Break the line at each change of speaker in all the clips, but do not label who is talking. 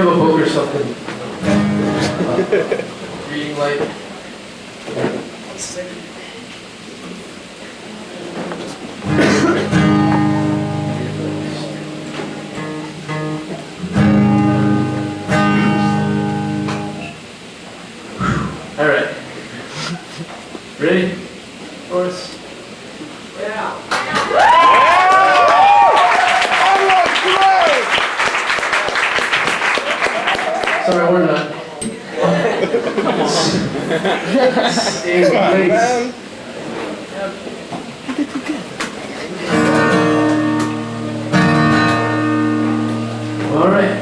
you have a book or something? Reading light. All right. Ready? Chorus? Yeah. Sorry, we're not. Stay in place. All right.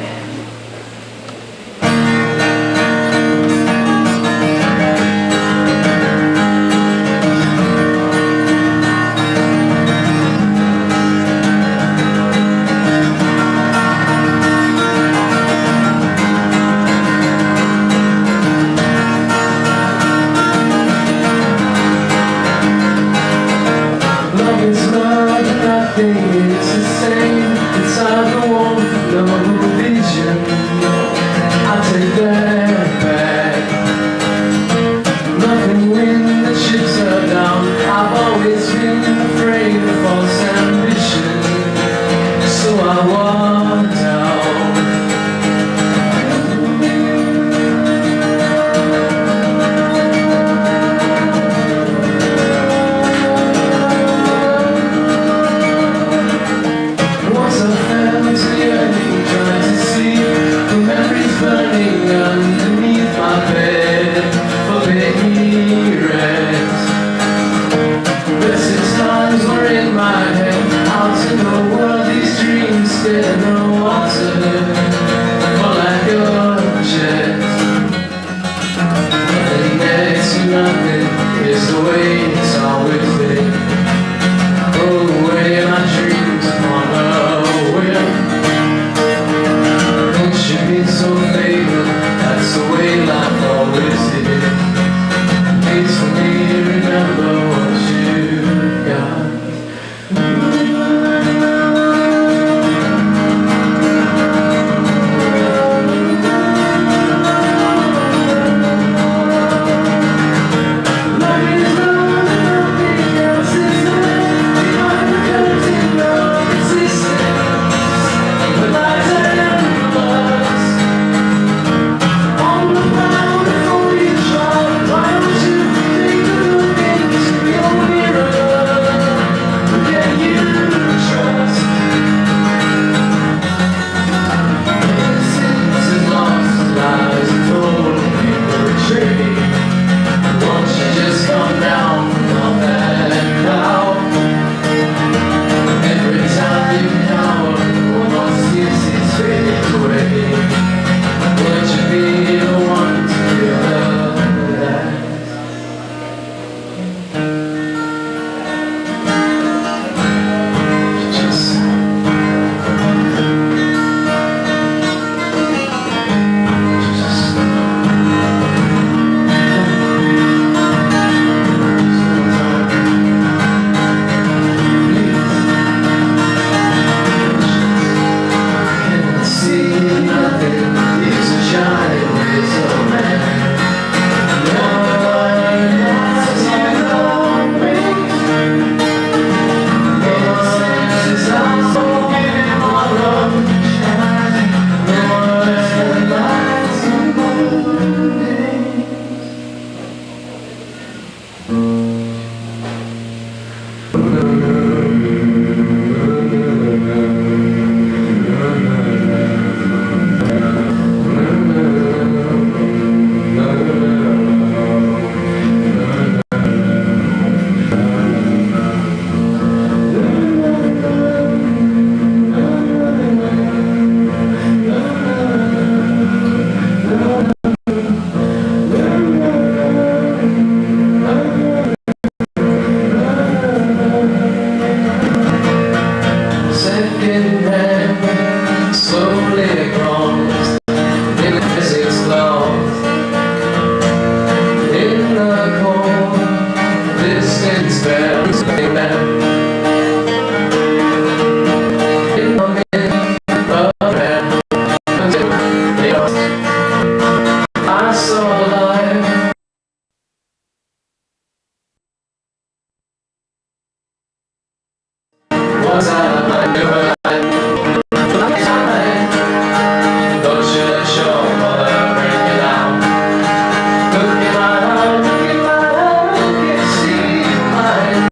It's not nothing, it's the same. Inside the wall, no vision. I'll take that back. Nothing when the chips are down. I've always been afraid of false ambition, so I walked out. Underneath my bed, forbid me rest. The 6 times were in my head. Out in the world, these dreams get no water for lack of chest. Nothing next to nothing is the way it's always been. Throw away my dreams upon a whim. Don't you be so fatal? That's the way life always is. It's for me to remember what you got. Love is love. Was I like you right? Don't you let your mother bring you down. Look in my eyes, look in my eyes, can't see mine.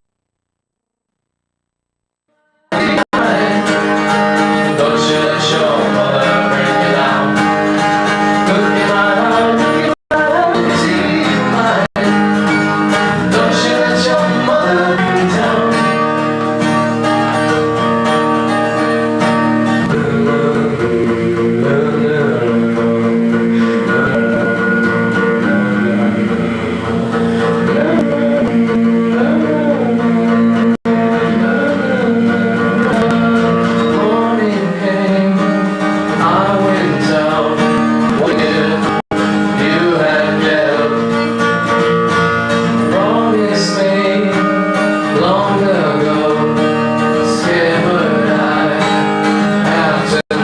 Don't you let your mother bring you down. Look in my eyes, look in my eyes, can't see mine. Don't you let your mother bring you down. Morning came, I went out. What if you had kept promise made long ago? Scared but I have to.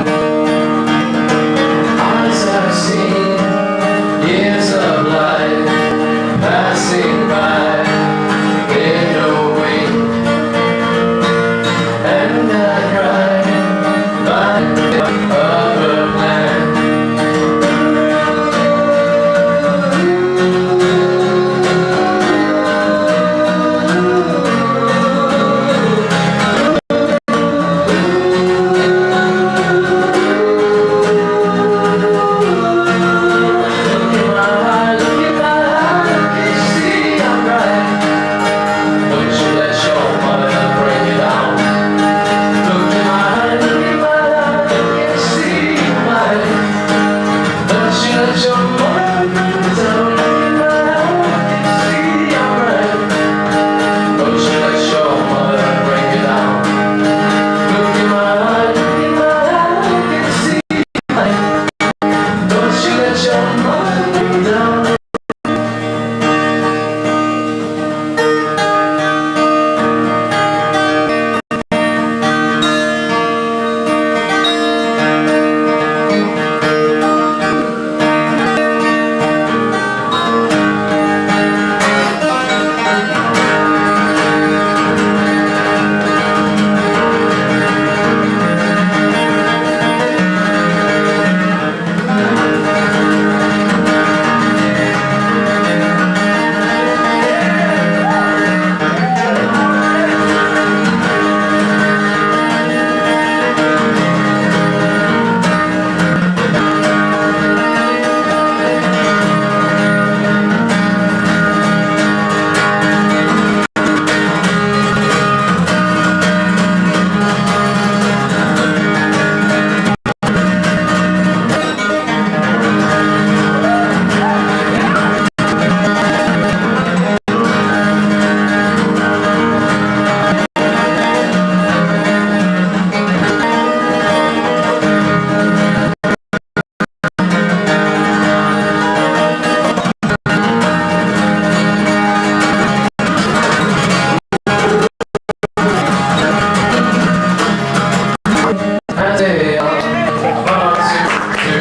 Eyes have seen years of life passing by in a wink, and I cried by other plan. Look in my eyes, look in my eyes, can't you see I'm right? Don't you let your mother bring you down. Look in my eyes, look in my eyes, can't see mine. Don't you let your mother bring you down. Look in my eyes, can't see I'm right. Don't you let your mother bring you down. Look in my eyes, look in my eyes, can't see mine. Don't you let your mother bring you down. As they are far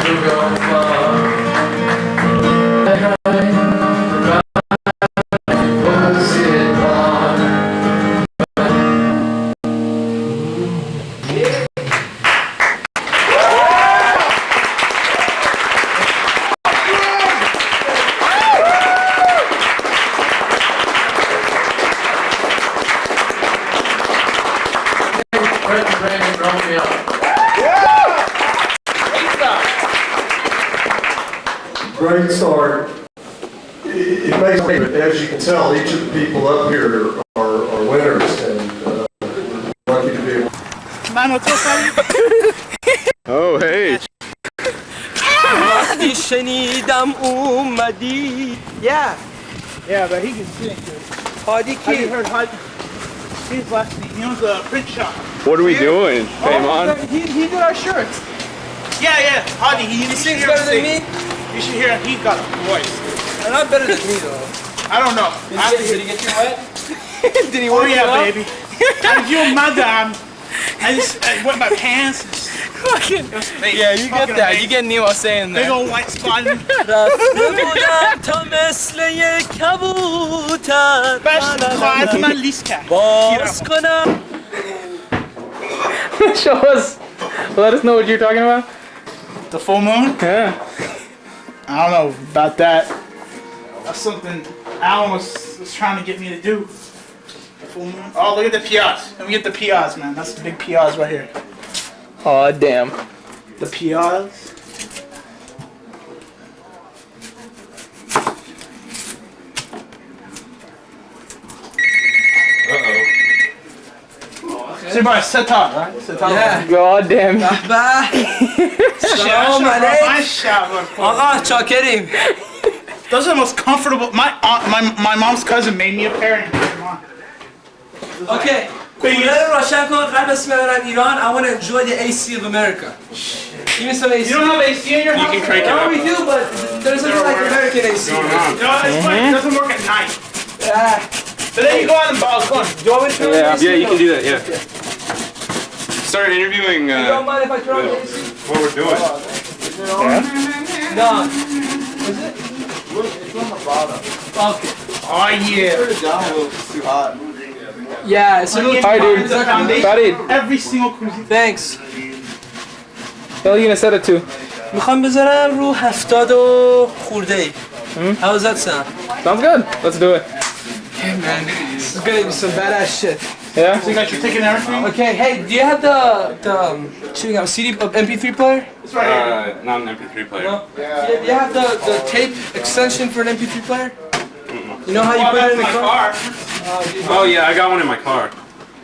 to go far. Was it hard? Brandon brought me up.
Great start. It makes me, as you can tell, each of the people up here are winners, and we're lucky to be able.
Oh, hey.
شنیدم اومدی.
Yeah, but he can sing too.
هادی
Have you
کی؟
heard Hud? He's last name. He owns a print shop.
What are we doing? Fame on?
He did our shirts.
Yeah, Huddy. You
He
should
sings
hear
better
him
than
sing.
me.
You should hear him. He's got a voice.
Not better than me though.
I don't know.
Did he get you wet? Did he
Oh
work you
yeah,
up?
baby. As your madam, I wet my pants.
Fucking.
It
Yeah, you get that. You get Nemo saying
Big
that.
old white spot.
رفته بودم تا مثل یک کبوتر
Best class man least cat.
باز کنم
Show us. Let us know what you're talking about.
The full moon?
Yeah.
I don't know about that. That's something Alan was trying to get me to do. The full moon. Oh, look at the PRs. Let me get the PRs, man. That's the big PRs right here.
Oh damn.
The PRs. Everybody, sit up, right? Sit up.
Yeah.
God damn.
به سلام علیک آقا چاکریم.
Those are the most comfortable. My mom's cousin made me a pair.
اوکی کولر رو روشن کن قبل از برم ایران. I want to enjoy the AC of America. Give me some AC.
You don't have AC in your house?
You can crank it
No,
up.
we do, but there's nothing like American AC.
No, it's fine. It doesn't work at night.
Ah,
But then you go out and balcon.
do you want me to turn on the AC?
Yeah, you can do that, yeah. Start interviewing
You don't mind if I turn on the AC?
what we're doing.
No. Is it? Okay.
Oh yeah.
Yeah, it's a little
Hi, dude. Farid,
Every single cruise.
Thanks.
hell you gonna set it to?
میخوام بذارم رو 70 و خورده ای. How does that sound?
Sounds good. Let's do it.
Okay, man. This is gonna be some badass shit.
Yeah?
So you got your ticket and everything?
Okay, hey, do you have the chewing out CD MP3 player?
It's right here.
Not an MP3 player.
No. Do you have the tape extension for an MP3 player? You know how you
Oh,
put it
that's
in the
my
car?
car.
Oh yeah, I got one in my car.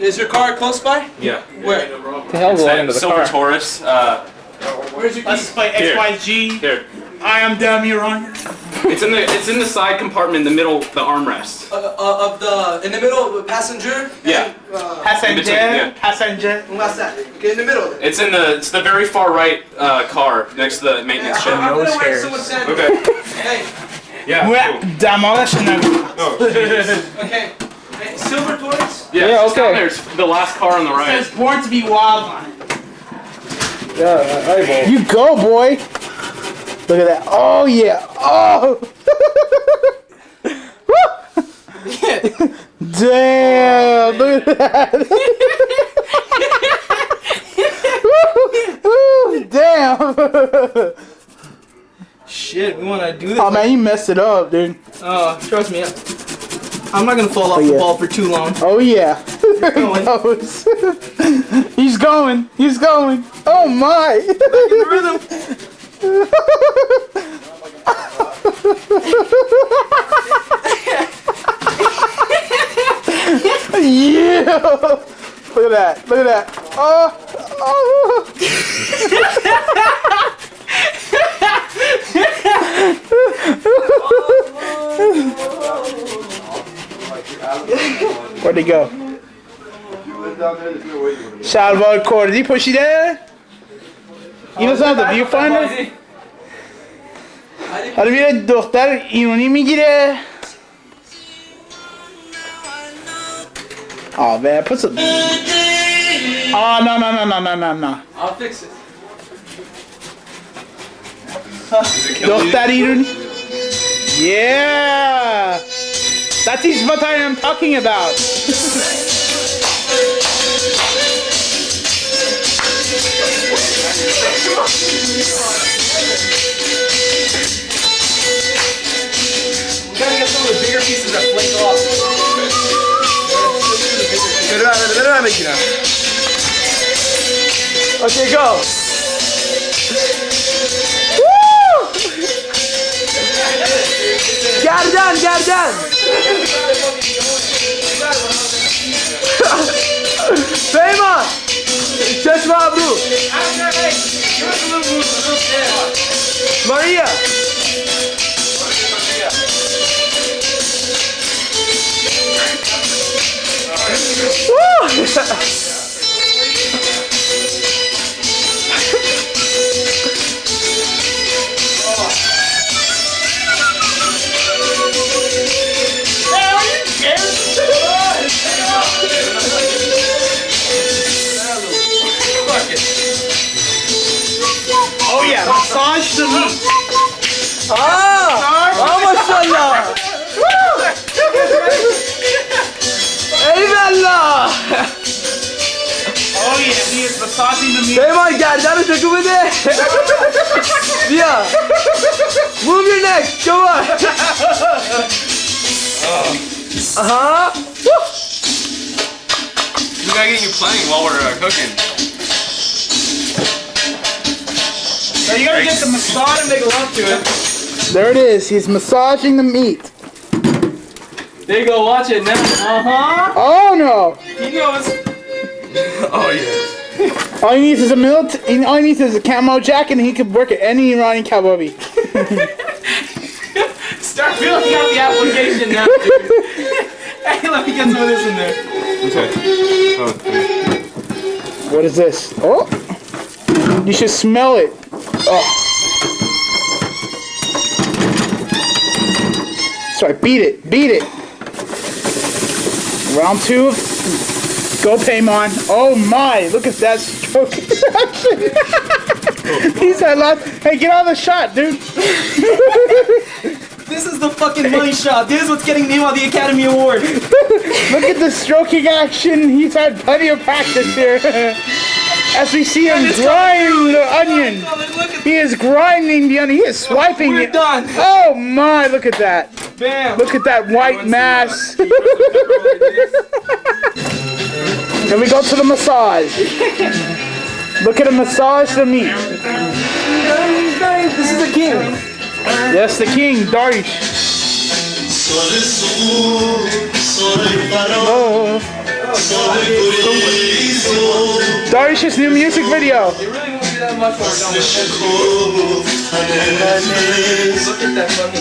Is your car close by?
Yeah.
Where?
The hell going into the
Silver
car?
Taurus.
Where's your
Let's
keys?
play
Here.
XYG.
Here.
I am Demiron.
It's in the side compartment, in the middle, the armrest.
Of the in the middle of the passenger.
Yeah.
Passenger.
Yeah.
Passenger.
What's that? Okay, in the middle.
It's the very far right car next to the maintenance shed.
I'm gonna
Nose
wear
hairs.
someone's sandals.
Okay.
Hey,
Yeah.
We're
Cool.
demolishing them.
Oh, Jesus.
okay. Hey, Silver Toys?
Yeah,
Yeah,
it's down
okay.
there. It's the last car on the
It
right.
says born to be wild on it.
Yeah, eyeball.
You go, boy. Look at that. Oh yeah. Oh. Damn. Look at that. Damn.
Shit, we wanna do this.
Oh man, you messed it up, dude.
Trust me. I'm not gonna fall off
yeah.
the ball for too long.
Oh yeah. There he
going.
goes. He's going. He's going. Oh my. Yeah. Look at that. Look at that. Oh. Where'd he go? شلوار کردی پوشیده؟ اینو سمت ویو فایندر؟ حالا میره دختر ایرانی میگیره. Oh man, put some. Oh no.
I'll fix it.
دختر ایرانی. Yeah. That is what I am talking about.
Gotta get some of the bigger pieces that flake off. Okay, go. Woo! گردن پیمان چشم ابرو ماریا
Oh yeah, massage the meat.
ماشاءالله ایوالله
Oh and he is massaging the meat.
پیمان گردن رو تکون بده. بیا. Move your neck. Come on. Uh-huh.
We gotta get you playing while we're cooking.
So you gotta get the massage and make love to it.
There it is. He's massaging the meat.
There you go. Watch it now. Uh-huh.
Oh no!
He knows.
Oh yeah.
All he needs is all he needs is a camo jacket, and he could work at any Iranian cowboy.
Start filling out the application now, dude. Hey, let me get some of this in there.
Okay. Oh.
What is this? Oh! You should smell it. Oh. Sorry, beat it. Beat it. Round 2. Go, Paymon. Oh my, look at that stroke. He's had lots. Hey, get on the shot, dude.
This is the fucking money shot. This is what's getting me on the Academy Award.
Look at the stroking action. He's had plenty of practice here. As we see him grind the onion. He is grinding the onion. He is swiping
We're
it.
done.
Oh my, look at that.
Bam.
Look at that white mass. Then we go to the massage. Look at him massage the meat.
This is the king.
Yes, the king, Darish. Oh. Darish's new music video.
It really won't be that much more done. Look at that fucking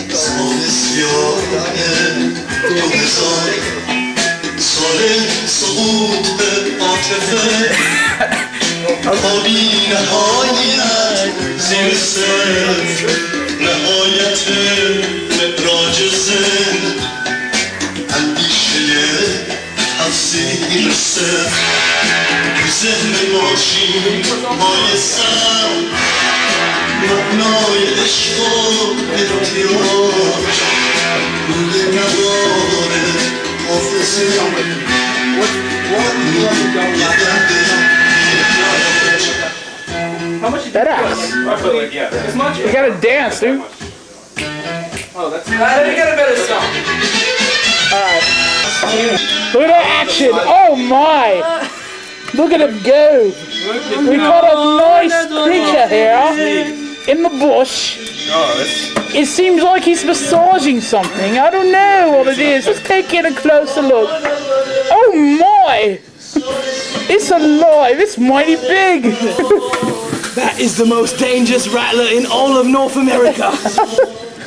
How much?
That ass.
Roughly, yeah.
This much?
You gotta dance, dude.
Oh, that's. Let me get a better song.
Alright. Look at that action. Oh my. Look at him go. We got a nice picture here in the bush. It seems like he's massaging something. I don't know what it is. Let's take in a closer look. Oh my. It's alive. It's mighty big.
That is the most dangerous rattler in all of North America.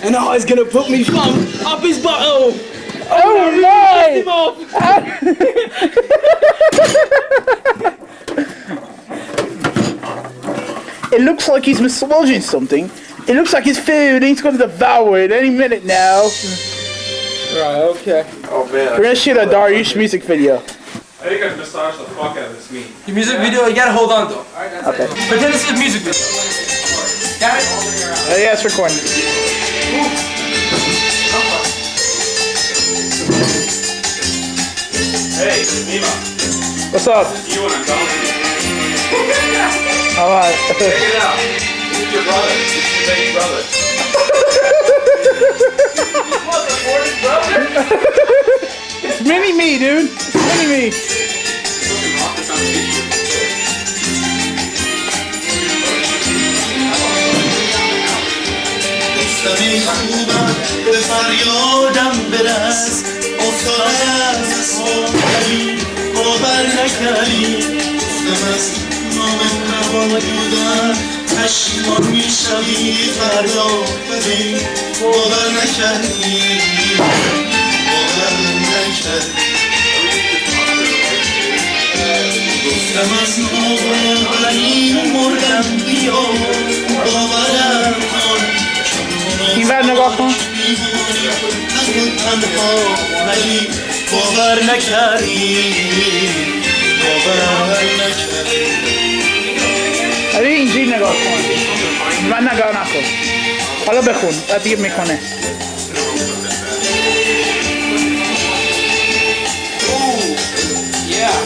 And now he's gonna put me thumb up his butthole.
Oh my. It looks like he's massaging something. It looks like his food and he's gonna devour it any minute now.
Right, okay.
Oh man.
We're gonna shoot a Dariush music video.
I think I've massaged the fuck out of this meat.
Your music video, you gotta hold on though.
Okay.
Pretend this is a music video. Got it?
Yeah, it's recording.
Hey, Mima.
What's up?
You and I'm done with you.
Alright.
Check it out. This is your brother. This is your baby brother. What, the fourth brother?
It's mini me, dude. It's mini me.
خوبم به فریادم برس افتاد از آخری باور نکردی گفتم از نامهربان بودن پشیمان میشوی فردا ولی باور نکردی باور نکردی گفتم از نامهربانی مردم بیا باورم کن
این بر نگاه کن.
باور نکردی باور نکردی
ولی اینجوری نگاه کن. من نگاه نکن. حالا بخون. بعد دیگه میکنه.
Yeah.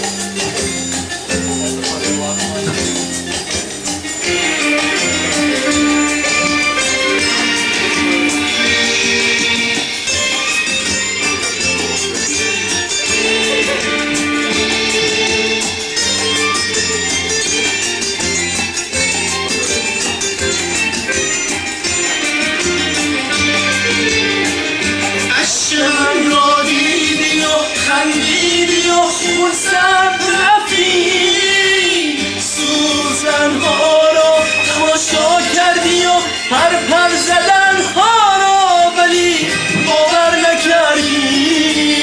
عشقم را دیدی و خندیدی و اون سمت رفتی سوزنها را تماشا کردی و پر زدنها را ولی باور نکردی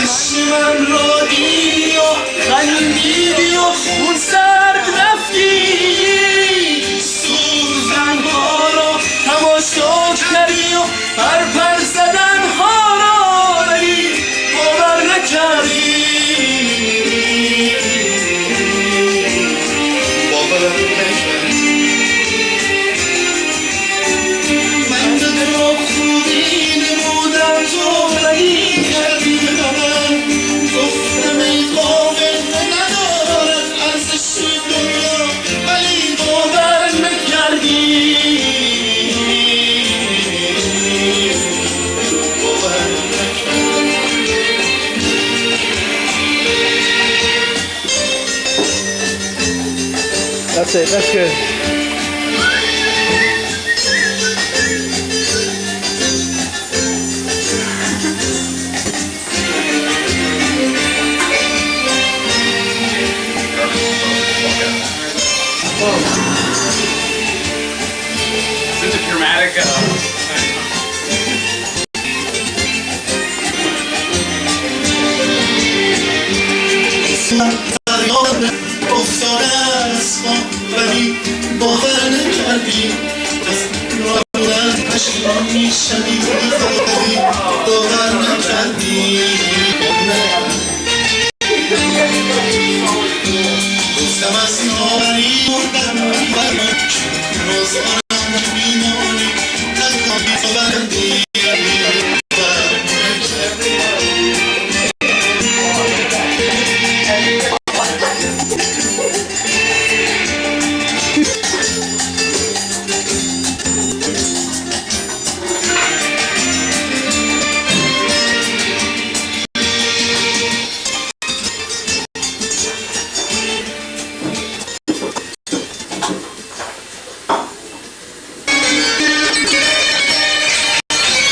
عشقم را دیدی و خندیدی و اون سمت رفتی سوزنها را تماشا کردی و پر زدنها را ولی باور نکردی من دل را خوبی نمودم تو ولی کردی به من گفتم ای قابل ندارد ارزش دنیا ولی باور نکردی
That's it. That's good.
Such a dramatic.
افتاده است ولی باور نکردی از رابطن عشقی میشدی ولی باور نکردی گفتم از ناوری مردم برم روز آنم بیماری تنها بیاوردی باور نکردی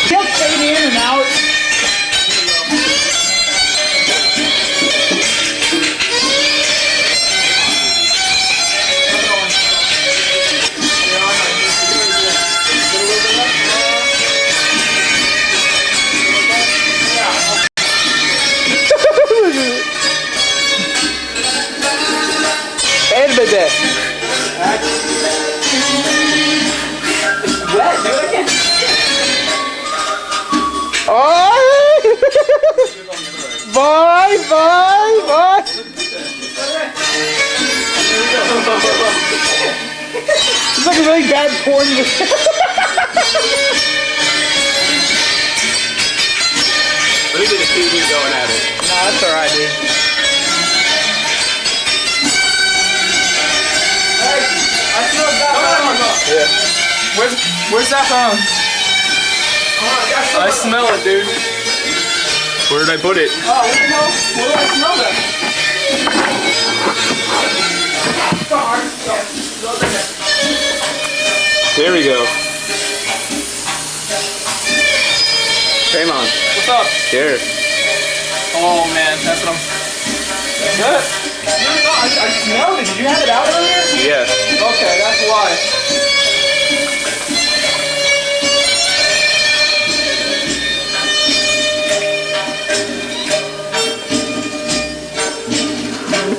Can't fade in and out. Elbette. Bye, bye, bye. It's like a really bad porn.
Let me get a TV going at it.
Nah, that's alright, dude.
Where's that from? I smell it, dude. Where did I put it?
Oh, what the hell? Where do I smell that?
There we go. Draymond.
What's up?
Here.
Oh man, that's what I'm. Good. I smelled it. Did you have it out earlier?
Yeah.
Okay, that's why.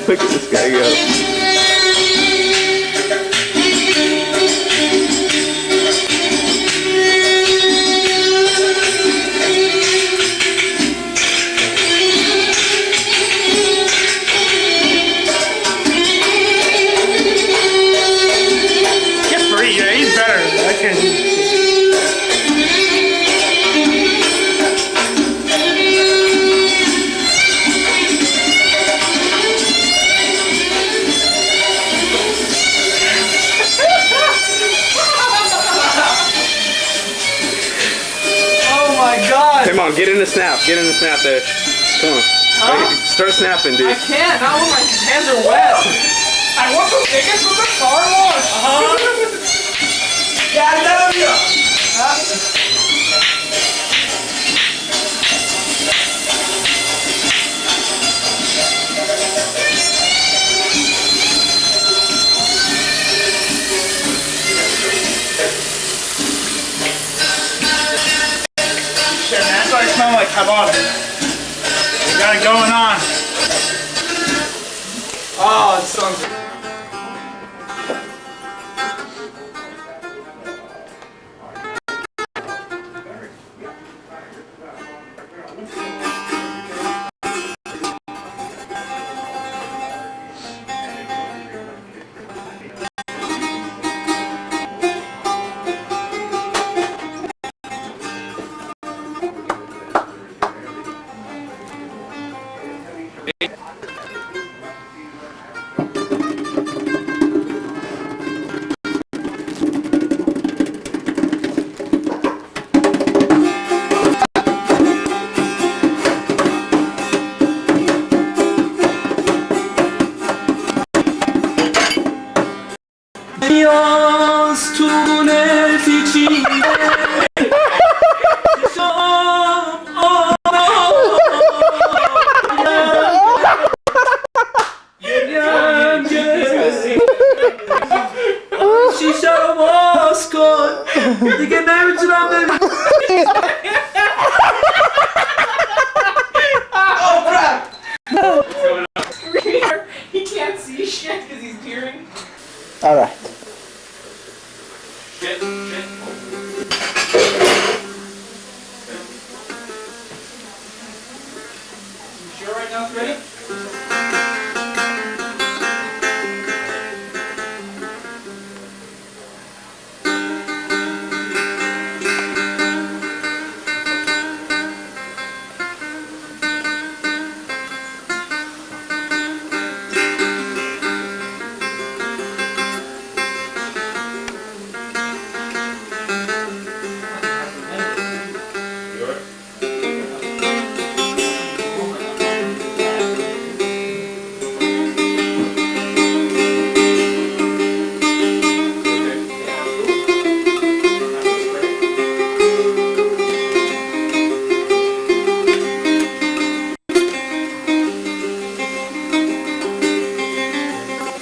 Look at this guy go.
Get free, yeah, he's better. I can't do this.
on, get in the snap. Get in the snap there. Come on. Wait, start snapping, dude.
I can't, not when my hands are wet. I want the tickets from the car wash. Yeah, I love you.
Shit, man, that's why I smell like kebab. We got it going on.
Oh, it sounds good.
Beyaz tunet içinde Şişe Moskon Diye ne biçim anne
Oh crap! He can't see shit because he's hearing.
All right.
Shit, shit.
You sure right now it's ready?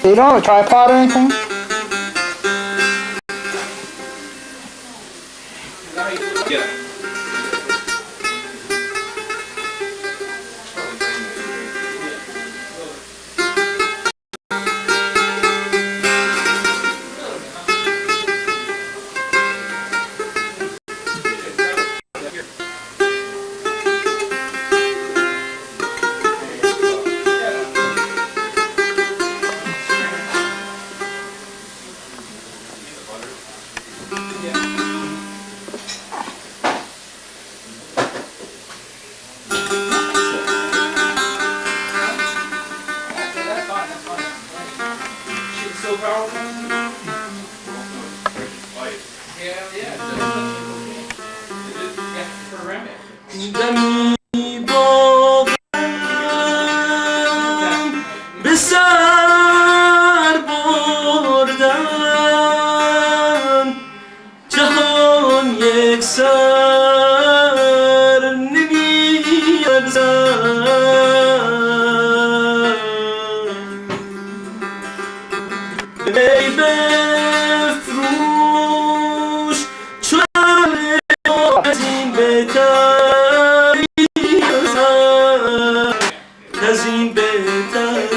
You don't have a tripod or anything?
Yeah.
So powerful. Yeah, yeah. For Remy.
Demi boğan Besar bordan Cahan yeksar Nemi yarzar Ey befruş Çare azim beter yazar Azim beter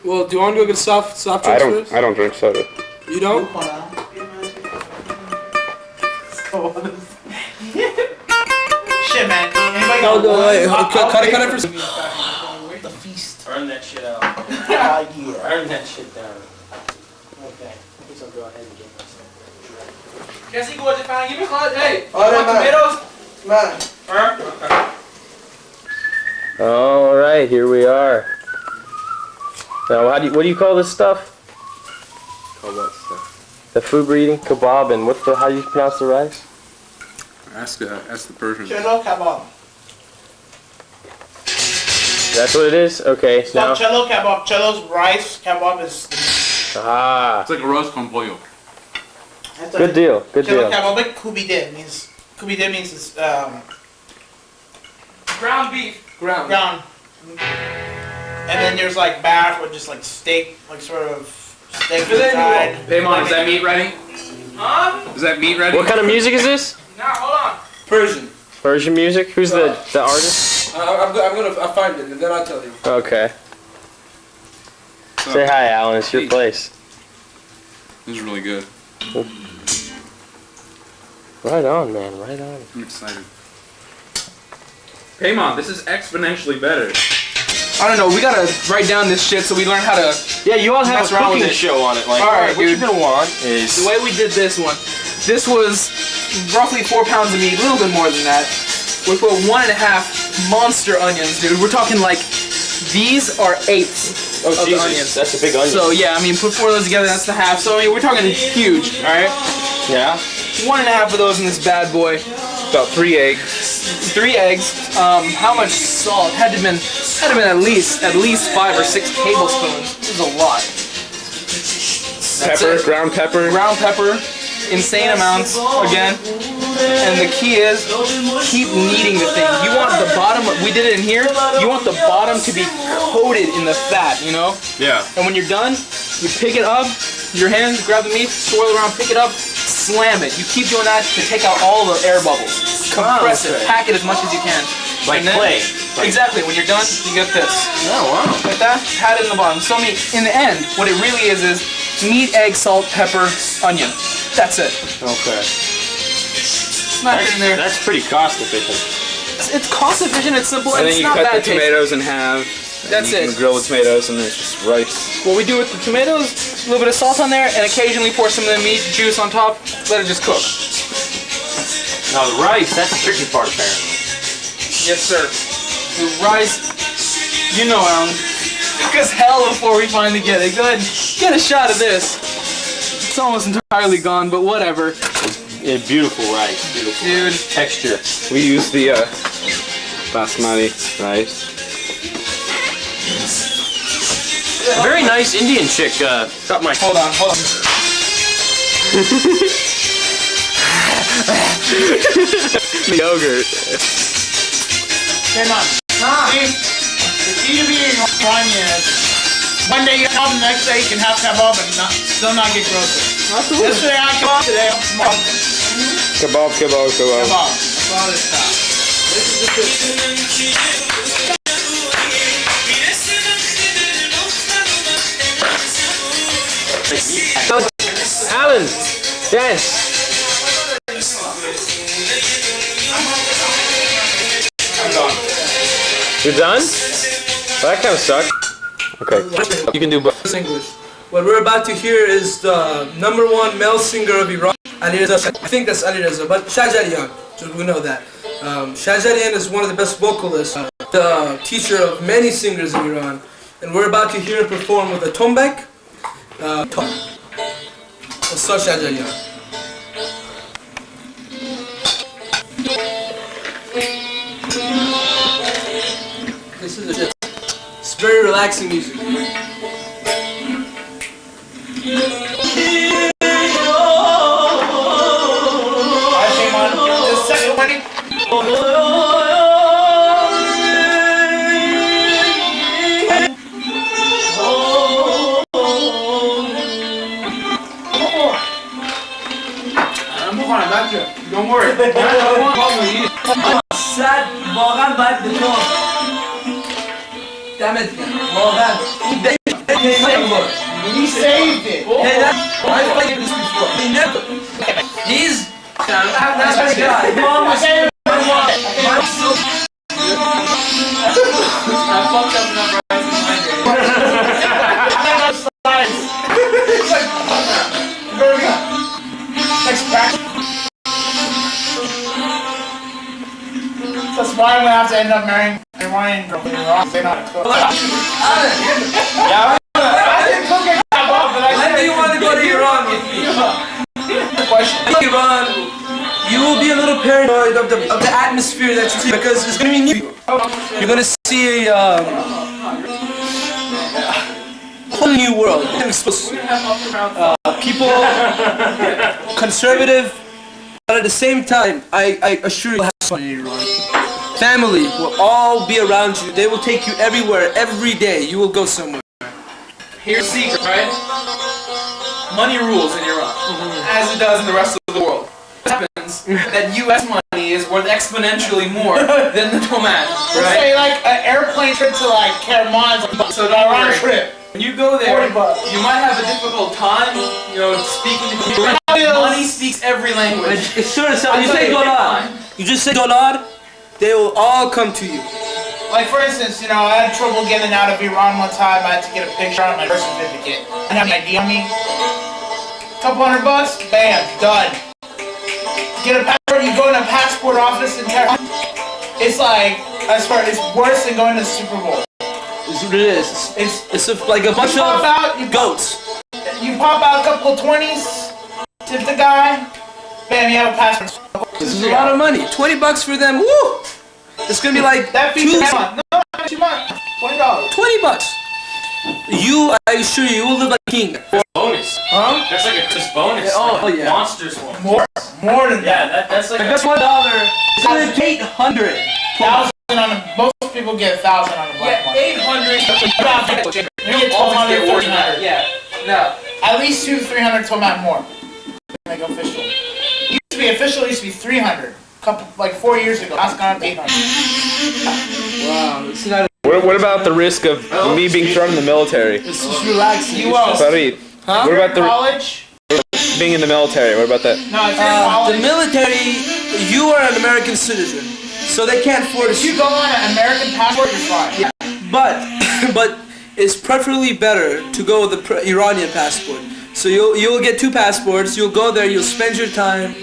Well, do you want to go get soft drinks first?
I don't drink soda.
You don't?
Shit, man. Anybody
No,
got
wait,
one?
cut it for
The feast.
Burn that shit out.
Yeah.
Burn that shit down. Okay. Guess I'll go ahead and get myself.
Jesse, go to find. Give me a call. Hey,
All right, man.
tomatoes?
Man.
All right, here we are. Now, what do you call this stuff?
Call what stuff?
The food we're eating, kebab, and how do you pronounce the rice?
Ask the Persian.
Cello kebab.
That's what it is. Okay,
It's
now.
not cello kebab. Cello's rice. Kebab is.
Ah,
It's like a roast con pollo.
good deal. Good
Cello
deal.
kebab like kubide means. Kubide means it's
Ground beef. Ground.
ground. And then there's like bath with just like steak, like sort of steak inside.
Paymon, is that meat ready?
Huh?
Is that meat ready?
What kind of music is this?
Nah, hold on. Persian.
Persian music? Who's the artist?
I'll find it and then I'll tell you.
Okay. Say hi, Alan. It's your place.
This is really good.
Right on, man. Right on.
I'm excited. Paymon, this is exponentially better.
I don't know. We gotta write down this shit so we learn how to.
Yeah, you all have
Mess
a
around with
cooking
it.
show on it. Like,
All right,
what
dude.
you're gonna want is
The way we did this one, this was roughly 4 pounds of meat, a little bit more than that. We put 1.5 monster onions, dude. We're talking like these are eighths of the onions.
that's a big onion.
So yeah, I mean, put 4 of those together, that's the half. So I mean, we're talking huge, all right?
yeah,
1.5 of those in this bad boy.
About 3 eggs.
3 eggs. How much salt? Had to been at least 5 or 6 tablespoons. This is a lot. That's
Pepper,
it.
ground pepper.
Ground pepper, insane amounts again. And the key is keep kneading the thing. You want the bottom. We did it in here. You want the bottom to be coated in the fat. You know.
Yeah.
And when you're done, you pick it up. Your hands grab the meat, swirl it around, pick it up, slam it. You keep doing that to take out all the air bubbles. Compress it, pack it as much as you can.
like
And then-
clay.
Exactly. When you're done, you get this.
Oh wow.
Like that, pat it in the bottom. So in the end, what it really is meat, egg, salt, pepper, onion. That's it.
Okay.
Smack it in there.
That's pretty cost efficient.
It's cost efficient, it's simple,
And
and
then
it's
you
not
cut
bad
the
taste.
tomatoes in half.
That's
and you
it.
can grill the tomatoes and there's just rice.
What we do with the tomatoes, a little bit of salt on there, and occasionally pour some of the meat juice on top, let it just cook.
Now the rice, that's the tricky part apparently.
Yes, sir. The rice, you know, Alan, took us hell before we finally get it. Go ahead, get a shot of this. It's almost entirely gone, but whatever.
Yeah, beautiful rice. Beautiful
Dude.
texture.
We use the basmati rice.
A very nice Indian chick got my.
Hold on.
Yogurt.
Come on. See, the key to being lasagna is one day you have them, the next day you can have kebab and still not get grosser. Yesterday I had kebab, today I'm kebab.
Kebab, kebab, kebab.
Kebab. That's all this time.
Alan, dance. You're done? Well, that kind of sucked. Okay. You can do both.
English. What we're about to hear is the #1 male singer of Iran, Ali Reza. I think that's Ali Reza, but Shahjarian, so we know that. Shahjarian is one of the best vocalists, the teacher of many singers in Iran, and we're about to hear him perform with a tombak. What's up, Shahjarian? This is it. It's very relaxing music.
I came on the second one.
I'm fine, got you. Don't worry.
صد واقعا باید به تو دمت گرم واقعا
He saved it.
Hey, I played this before. He never. He's. That's my guy. Mom was saying.
I fucked up number.
Next practice. That's why I'm gonna have to end up marrying a Ryan girl. They're not cook.
Yeah.
I didn't cook it, but I
When do you want to go to Iran with me?
question.
Iran, you will be a little paranoid of the atmosphere that you see because it's gonna be new. You're gonna see a whole new world. People, conservative, but at the same time, I assure you, have fun in Iran. Family will all be around you. They will take you everywhere, every day. You will go somewhere.
Here's the secret, right? Money rules in Iran, as it does in the rest of the world. What happens that U.S. money is worth exponentially more than the Toman,
Let's
right?
say like an airplane trip to like Kerman,
So don't
Iran
worry.
trip.
When you go there,
$40.
you might have a difficult time, speaking to people. Money speaks every language.
Sure, so when you say dollar, you just say dollar, they will all come to you.
Like for instance, I had trouble getting out of Iran one time. I had to get a picture on my birth certificate. I have an ID on me. Couple $100, bam, done. Get a passport. You go in a passport office in Tehran. It's like, I swear, it's worse than going to the Super Bowl.
It's what it is. It's like a bunch
pop
of
out,
goats.
You pop out a couple of 20s, tip the guy, bam, you have a passport.
This is a lot of money. $20 for them. Woo! It's gonna be like
That feeds a month. No, not 2 months. $20.
$20. I assure you, you will live like a king.
Bonus.
Huh?
That's like a Chris bonus.
Oh, yeah.
Monsters one.
More than
Yeah,
that.
that's like
That's $1. It's only 800.
1,000 on the, most people get 1,000 on the black market.
800.
You get 1,200, 1,400.
Yeah. No.
At least 200-300 Tomat more. Make official. It used to be official. It used to be 300. Like 4 years ago. Now it's gone up to 800.
Wow, it's not.
What about the risk of me being thrown in the military?
It's just relaxing.
You won't.
Farid,
Huh?
what about the
College?
being in the military? What about that?
No, if you're in
The
college.
military, you are an American citizen, so they can't force
If you go on an American passport, you're fine.
But it's preferably better to go with the Iranian passport. So you'll get 2 passports. You'll go there. You'll spend your time,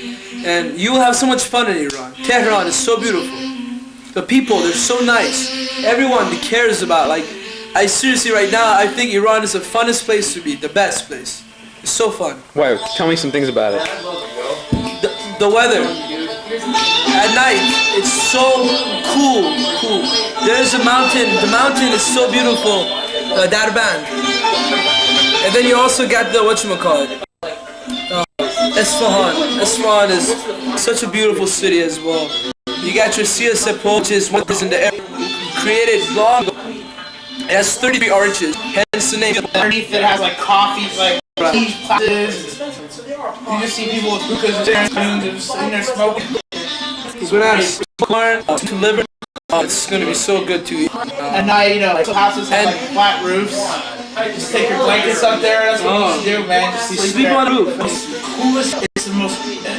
and you'll have so much fun in Iran. Tehran is so beautiful. The people, they're so nice. Everyone cares about. I seriously right now, I think Iran is the funnest place to be. The best place. It's so fun.
Wow, tell me some things about it.
The weather. At night, it's so cool. There's a mountain. The mountain is so beautiful. Darban. And then you also got the whatchamacallit. Esfahan. Esfahan is such a beautiful city as well. You got your Sia Sepol, which is what is in the air. Created long ago. It has 33 arches. Hence the name.
Underneath it has like coffee, like tea classes. You just see people with hookahs and just sitting there smoking.
You're gonna have corn to liver. It's gonna be so good to eat.
At night, like houses have like flat roofs. Just take your blankets up there. That's what you should do, man. Just
You
sleep
sleep
there.
on the roof.
It's the coolest. It's the most.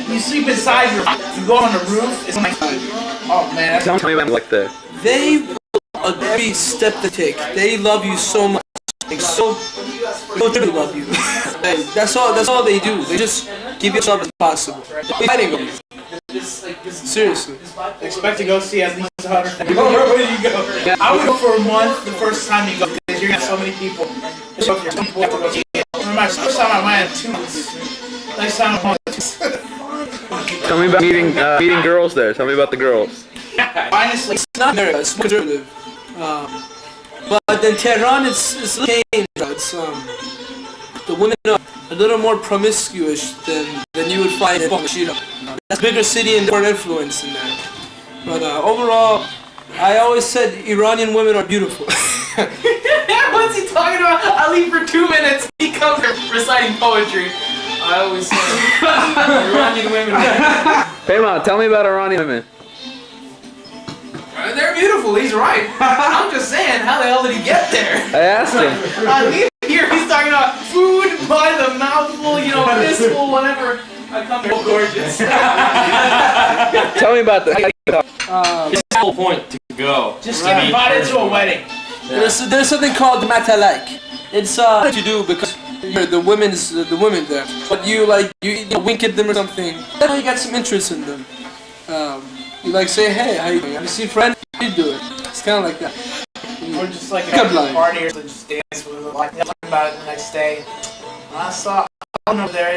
You sleep inside your. You go on the roof. It's like. Oh man.
Tell me about like the.
They will every step they take. They love you so much. So they love you. That's all they do. They just give you as much as possible. They're fighting over you. Seriously.
Expect to go see at least 100. Where do you go? I would go for a month the first time you go because you're gonna have so many people. So if you're people have to go see it. Remember, my first time I went had 2 months. Next time I went.
Tell me about meeting girls there. Tell me about the girls.
Honestly,
It's not America. It's conservative. But in Tehran, it's changed. It's the women are a little more promiscuous than you would find in Shira. That's a bigger city and more influence in there. But overall, I always said Iranian women are beautiful.
What's he talking about? I leave for 2 minutes. He comes here reciting poetry. I always say Iranian women.
Payman, tell me about Iranian women.
They're beautiful. He's right. I'm just saying, how the hell did he get there?
I asked him.
He He's talking about food by the mouthful, you know, fistful, whatever. I come here gorgeous.
Tell me about the.
It's the whole point to go.
Just get invited to a wedding.
There's something called matalak. It's to do because the women there, but you wink at them or something. Then you got some interest in them. You like say, hey, how you doing? Have you seen friend? How you doing? It's kind of like that.
Or just like a party or just dance with them. Like talking about it the next day. I saw over there.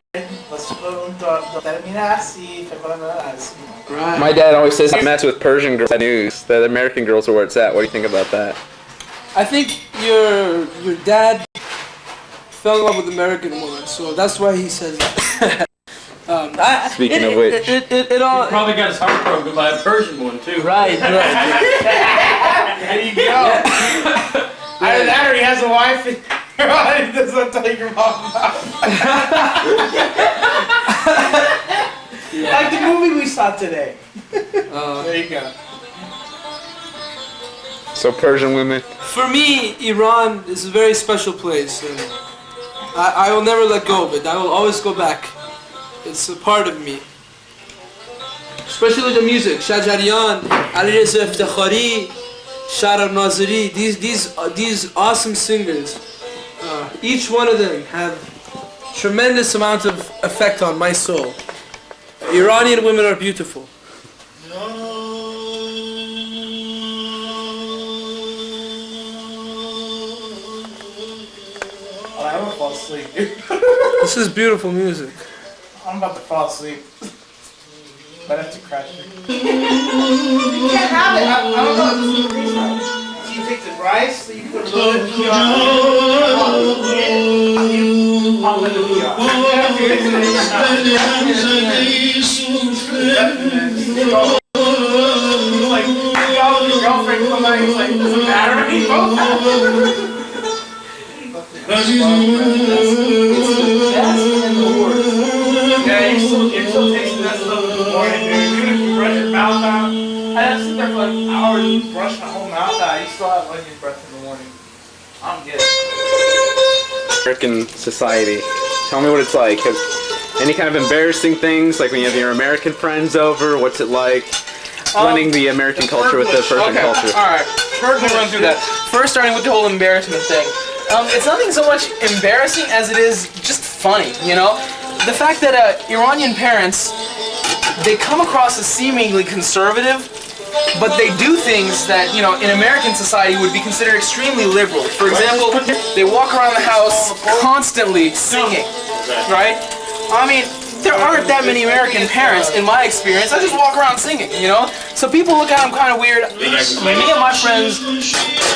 Right.
My dad always says that's with Persian girls. News. The American girls are where it's at. What do you think about that?
I think your dad fell in love with American women, so that's why he says that.
Speaking of which,
it all
He probably got his heart broken by a Persian one too.
right.
There you go. Either that or he has a wife and he doesn't tell your mom about it. Like the movie we saw today. There you go.
so Persian women.
For me, Iran is a very special place, and I will never let go of it. I will always go back. It's a part of me. Especially the music. Shajarian, Alireza Iftekhari, Shara Naziri. These awesome singers. Each one of them have tremendous amount of effect on my soul. Iranian women are beautiful.
I'm gonna fall asleep, dude.
This is beautiful music.
I'm about to fall asleep. Might have to crash it. You can't have it. I don't know. This is the reason. So you take the rice, so you put a little bit of PR. I'll let it be on. Like, your girlfriend come out and he's like, doesn't matter anymore. It's the best and the worst. Yeah, you're still tasting that stuff in the morning, dude. Even if you brush your mouth out, I have to sit there for like hours and brush my whole mouth out. You still have onion breath in the morning. I don't get it.
American society. Tell me what it's like. Any kind of embarrassing things, like when you have your American friends over? What's it like blending the American culture with the Persian culture?
Alright, first we'll run through that. First, starting with the whole embarrassment thing. It's nothing so much embarrassing as it is just funny, you know? The fact that Iranian parents, they come across as seemingly conservative, but they do things that, you know, in American society would be considered extremely liberal. For example, they walk around the house constantly singing, right? I mean, there aren't that many American parents, in my experience. I just walk around singing, you know? So people look at them kind of weird. Me and my friends,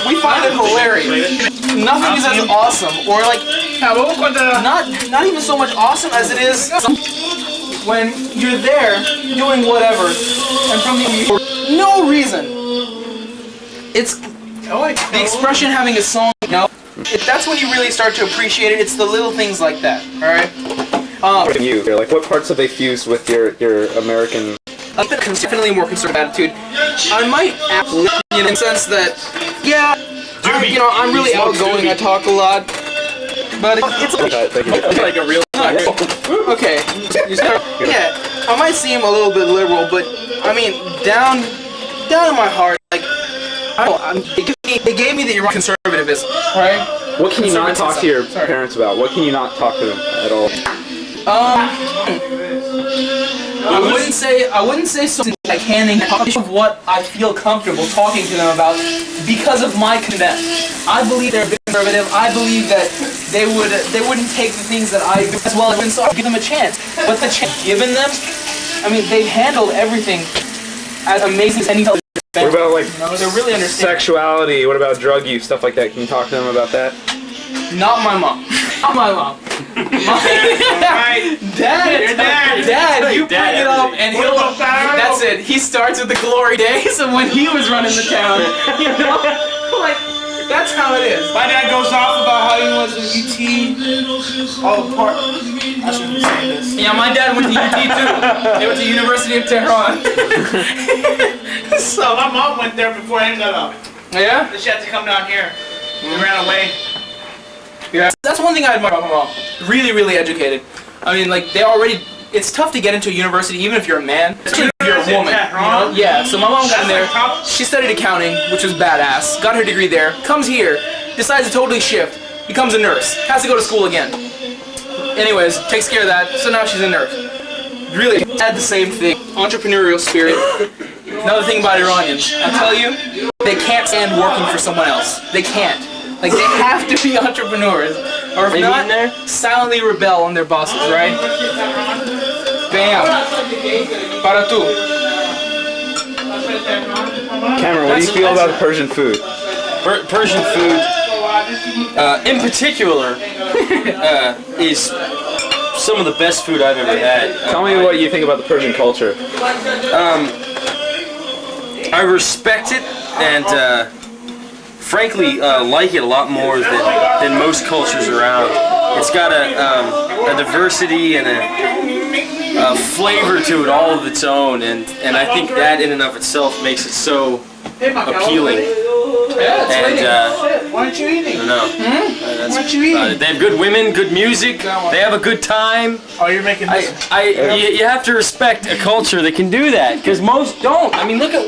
we find it hilarious. Nothing is as awesome, or like, not even so much awesome as it is when you're there doing whatever, and from no reason. It's the expression having a song, you know? That's when you really start to appreciate it. It's the little things like that, alright?
You're like, what parts have they fused with your American?
A bit definitely more conservative attitude. I might act in the sense that, yeah, you know, I'm really outgoing. I talk a lot, but it's like a real. Okay, yeah, I might seem a little bit liberal, but I mean, down in my heart, like, I don't know, they gave me the Iran conservatism, right?
What can you not talk to your parents about? What can you not talk to them at all?
I wouldn't say something like handing of what I feel comfortable talking to them about because of my condemn. I believe they're conservative. I believe that they wouldn't take the things that I do as well as so I'll give them a chance. But the chance given them, I mean, they've handled everything as amazing as any.
What about like
they're really understanding.
sexuality? What about drug use, stuff like that? Can you talk to them about that?
Not my mom. Not my mom. Dad, you bring it up and he'll. That's it. He starts with the glory days of when he was running the town. You know, like that's how it is.
My dad goes off about how he was in UT. Oh, part. I shouldn't say this.
Yeah, my dad went to UT too. They went to University of Tehran.
So my mom went there before I ended up.
Yeah?
She had to come down here. We ran away.
Yeah. That's one thing I admire about my mom. Really, really educated. I mean, like, it's tough to get into a university even if you're a man, especially if you're a woman. You know? Yeah, so my mom got in there, she studied accounting, which was badass, got her degree there, comes here, decides to totally shift, becomes a nurse, has to go to school again. Anyways, takes care of that, so now she's a nurse. Really, had the same thing, entrepreneurial spirit. Another thing about Iranians, I tell you, they can't stand working for someone else. They can't. Like, they have to be entrepreneurs, or if not, silently rebel on their bosses, right? Bam. Para tu.
Cameron, what do you feel about Persian food?
Persian food, in particular, is some of the best food I've ever had.
Tell me what you think about the Persian culture.
I respect it and frankly like it a lot more than most cultures around. It's got a diversity and a flavor to it all of its own, and I think that in and of itself makes it so appealing. And
Why aren't you eating?
I don't know. That's about it. They have good women, good music. They have a good time.
Oh, you're making this.
You have to respect a culture that can do that, because most don't. I mean, look at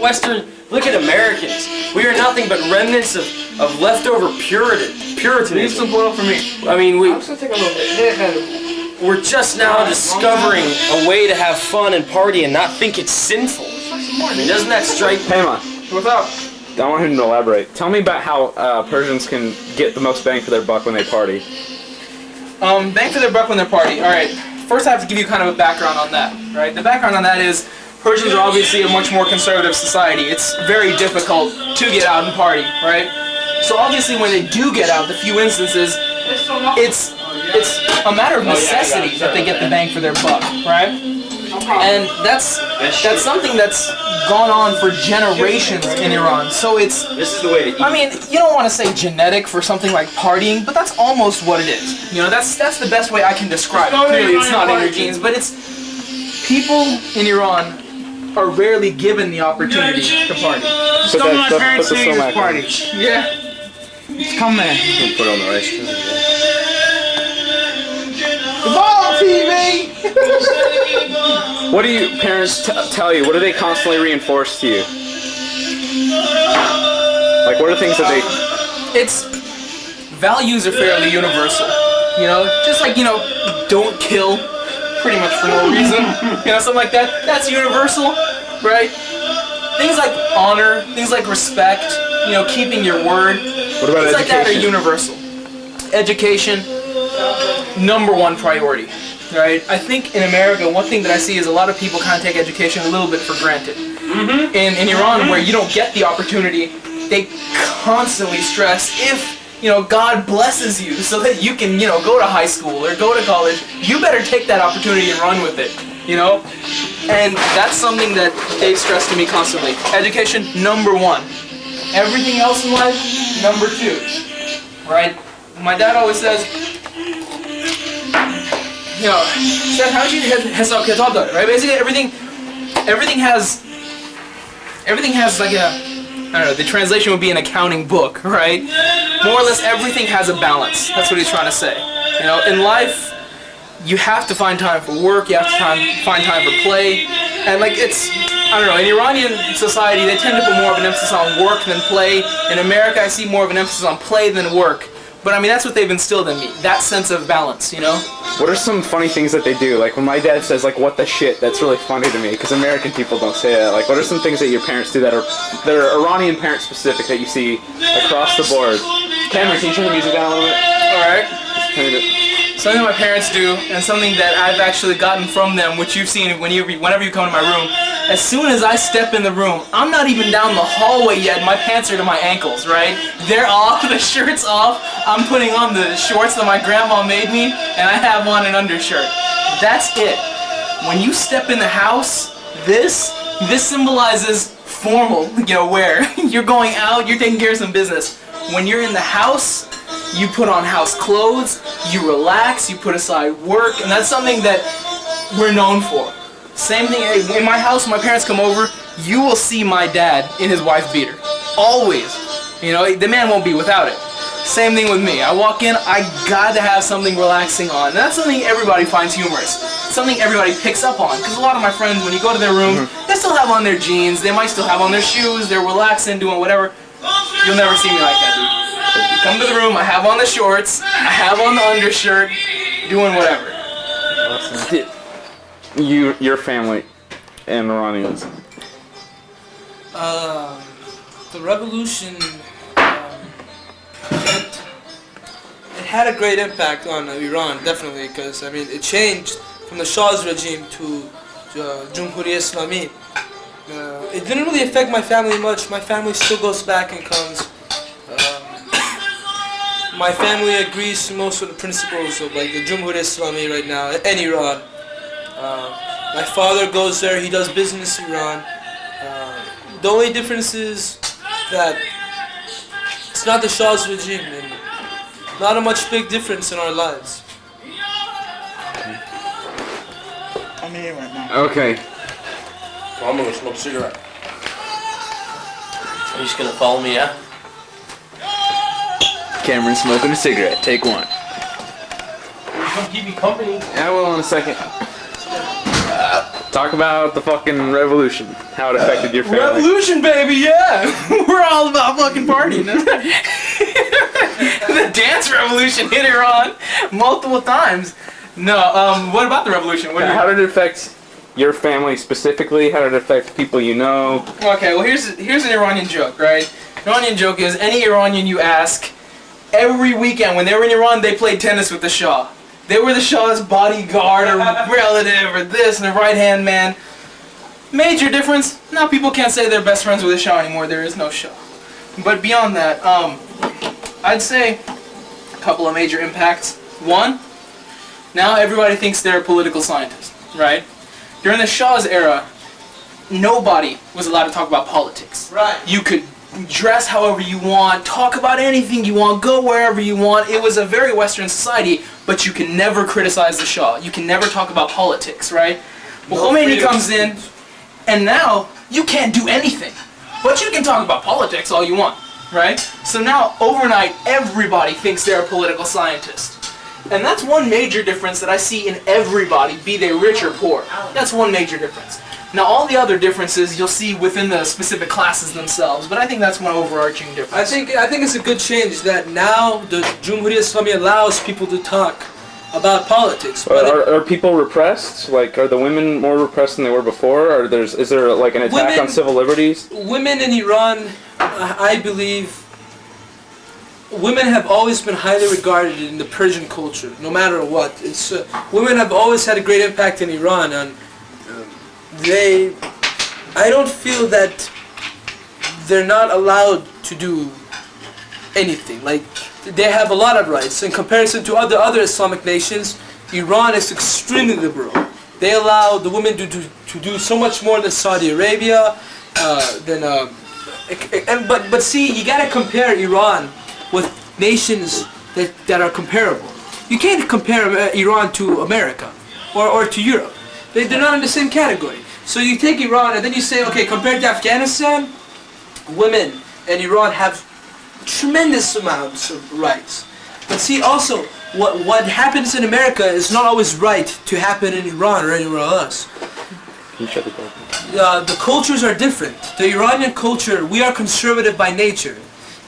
Americans. We are nothing but remnants of leftover Puritanism.
Need some oil for me.
I mean,
I'm just gonna take a little bit.
we're just now discovering a way to have fun and party and not think it's sinful. I mean, doesn't that strike you?
Hey, man.
What's up?
I want him to elaborate. Tell me about how Persians can get the most bang for their buck when they party.
Bang for their buck when they party. Alright, first I have to give you kind of a background on that. Right? The background on that is Persians are obviously a much more conservative society. It's very difficult to get out and party, right? So obviously when they do get out, the few instances, it's a matter of necessity that they get the bang for their buck, right? And that's something that's gone on for generations in Iran. So it's,
This is the way to eat.
I mean, you don't want to say genetic for something like partying, but that's almost what it is. You know, that's the best way I can describe it. Clearly it's not in your genes, but it's, people in Iran are rarely given the opportunity to party.
Put the sumac on.
Yeah. Come there.
Put on the rice.
Ball TV!
What do you parents tell you? What do they constantly reinforce to you? Like, what are things that they...
It's, values are fairly universal. You know, just like, you know, don't kill, pretty much for no reason. You know, something like that. That's universal, right? Things like honor, things like respect, you know, keeping your word.
What about
things like that are
education?
universal. Education, #1 priority, right? I think in America, one thing that I see is a lot of people kind of take education a little bit for granted. In Iran, where you don't get the opportunity, they constantly stress if, you know, God blesses you so that you can, you know, go to high school or go to college, you better take that opportunity and run with it, you know? And that's something that they stress to me constantly. Education, #1. Everything else in life, #2, right? My dad always says, you know, how do you hesab kitab, right? Basically everything has like a, I don't know, the translation would be an accounting book, right? More or less everything has a balance. That's what he's trying to say. You know, in life, you have to find time for work, you have to find time for play, and like it's, I don't know, in Iranian society, they tend to put more of an emphasis on work than play. In America, I see more of an emphasis on play than work. But I mean, that's what they've instilled in me, that sense of balance, you know?
What are some funny things that they do? Like when my dad says like "what the shit," that's really funny to me because American people don't say that. Like what are some things that your parents do that are Iranian parent specific that you see across the board? Cameron, can you turn the music down a little bit?
Alright.
Something
that my parents do, and something that I've actually gotten from them, which you've seen whenever you come to my room. As soon as I step in the room, I'm not even down the hallway yet, my pants are to my ankles, right? They're off, the shirt's off, I'm putting on the shorts that my grandma made me, and I have on an undershirt. That's it. When you step in the house, this symbolizes formal, you know, wear. You're going out, you're taking care of some business. When you're in the house, you put on house clothes, you relax, you put aside work, and that's something that we're known for. Same thing, in my house, when my parents come over, you will see my dad in his wife beater. Always. You know, the man won't be without it. Same thing with me. I walk in, I gotta have something relaxing on. And that's something everybody finds humorous. Something everybody picks up on. Because a lot of my friends, when you go to their room, they still have on their jeans, they might still have on their shoes, they're relaxing, doing whatever. You'll never see me like that, dude. You come to the room, I have on the shorts, I have on the undershirt, doing whatever.
Your family and Iranians.
The revolution, it had a great impact on Iran, definitely, because I mean it changed from the Shah's regime to Jumhuriye Islami. It didn't really affect my family much. My family still goes back and comes. My family agrees to most of the principles of like the Jumhuriye Islami right now in Iran. My father goes there. He does business in Iran. The only difference is that it's not the Shah's regime, and not a much big difference in our lives.
I'm here right now.
Okay.
Well, I'm gonna smoke a cigarette. Are you just gonna follow me out?
Cameron smoking a cigarette. Take one.
Come keep me company.
I will in a second. Talk about the fucking revolution. How it affected your family.
Revolution, baby, yeah! We're all about fucking partying. The dance revolution hit Iran multiple times. No, what about the revolution?
How did it affect your family specifically? How did it affect people you know?
Okay, well here's an Iranian joke, right? Iranian joke is any Iranian you ask, every weekend when they were in Iran, they played tennis with the Shah. They were the Shah's bodyguard or relative or this and the right-hand man. Major difference, now people can't say they're best friends with the Shah anymore. There is no Shah. But beyond that, I'd say a couple of major impacts. One, now everybody thinks they're a political scientist, right? During the Shah's era, nobody was allowed to talk about politics.
Right.
You could dress however you want, talk about anything you want, go wherever you want. It was a very Western society, but you can never criticize the Shah. You can never talk about politics, right? Well, Khomeini comes in, and now you can't do anything. But you can talk about politics all you want, right? So now, overnight, everybody thinks they're a political scientist. And that's one major difference that I see in everybody, be they rich or poor. That's one major difference. Now, all the other differences you'll see within the specific classes themselves, but I think that's one overarching difference.
I think it's a good change that now the Jumhuriye Islami allows people to talk about politics. But
Are people repressed? Like, are the women more repressed than they were before? Or is there like an attack on civil liberties?
Women in Iran, I believe, women have always been highly regarded in the Persian culture, no matter what. It's women have always had a great impact in Iran, and I don't feel that they're not allowed to do anything. Like, they have a lot of rights. In comparison to other Islamic nations, Iran is extremely liberal. They allow the women to do so much more than Saudi Arabia, but see, you gotta compare Iran with nations that are comparable. You can't compare Iran to America or to Europe. They're not in the same category. So you take Iran and then you say, okay, compared to Afghanistan, women in Iran have tremendous amounts of rights. But see, also, what happens in America is not always right to happen in Iran or anywhere else. The cultures are different. The Iranian culture, we are conservative by nature.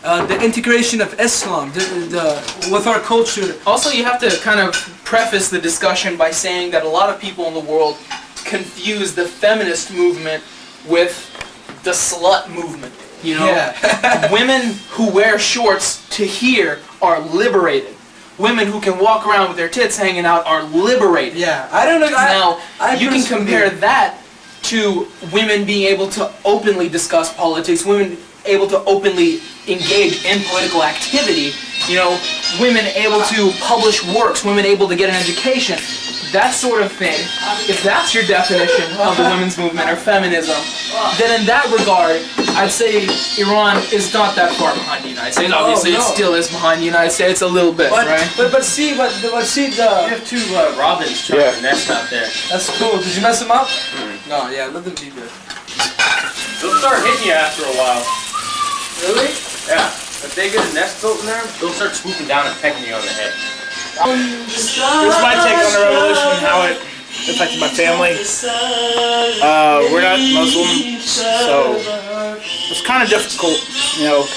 The integration of Islam with our culture.
Also, you have to kind of preface the discussion by saying that a lot of people in the world confuse the feminist movement with the slut movement. You know,
Yeah.
Women who wear shorts to here are liberated. Women who can walk around with their tits hanging out are liberated.
Yeah, I don't know.
Now, you can
personally-
compare that to women being able to openly discuss politics, women able to openly engage in political activity, you know, women able to publish works, women able to get an education, that sort of thing. If that's your definition of the women's movement or feminism, then in that regard, I'd say Iran is not that far behind the United States. Obviously,
no.
it still is behind the United States a little bit, right?
But see,
We have two robins trying to nest out there.
that's cool. Did you mess them up? No, yeah, let them be good.
They'll start hitting you after a while.
Really?
Yeah, that's they get a nest built in there, they'll start swooping down and pecking you on the head.
This is my take on the revolution and how it affected my family. We're not Muslim, so it's kind of difficult, you know.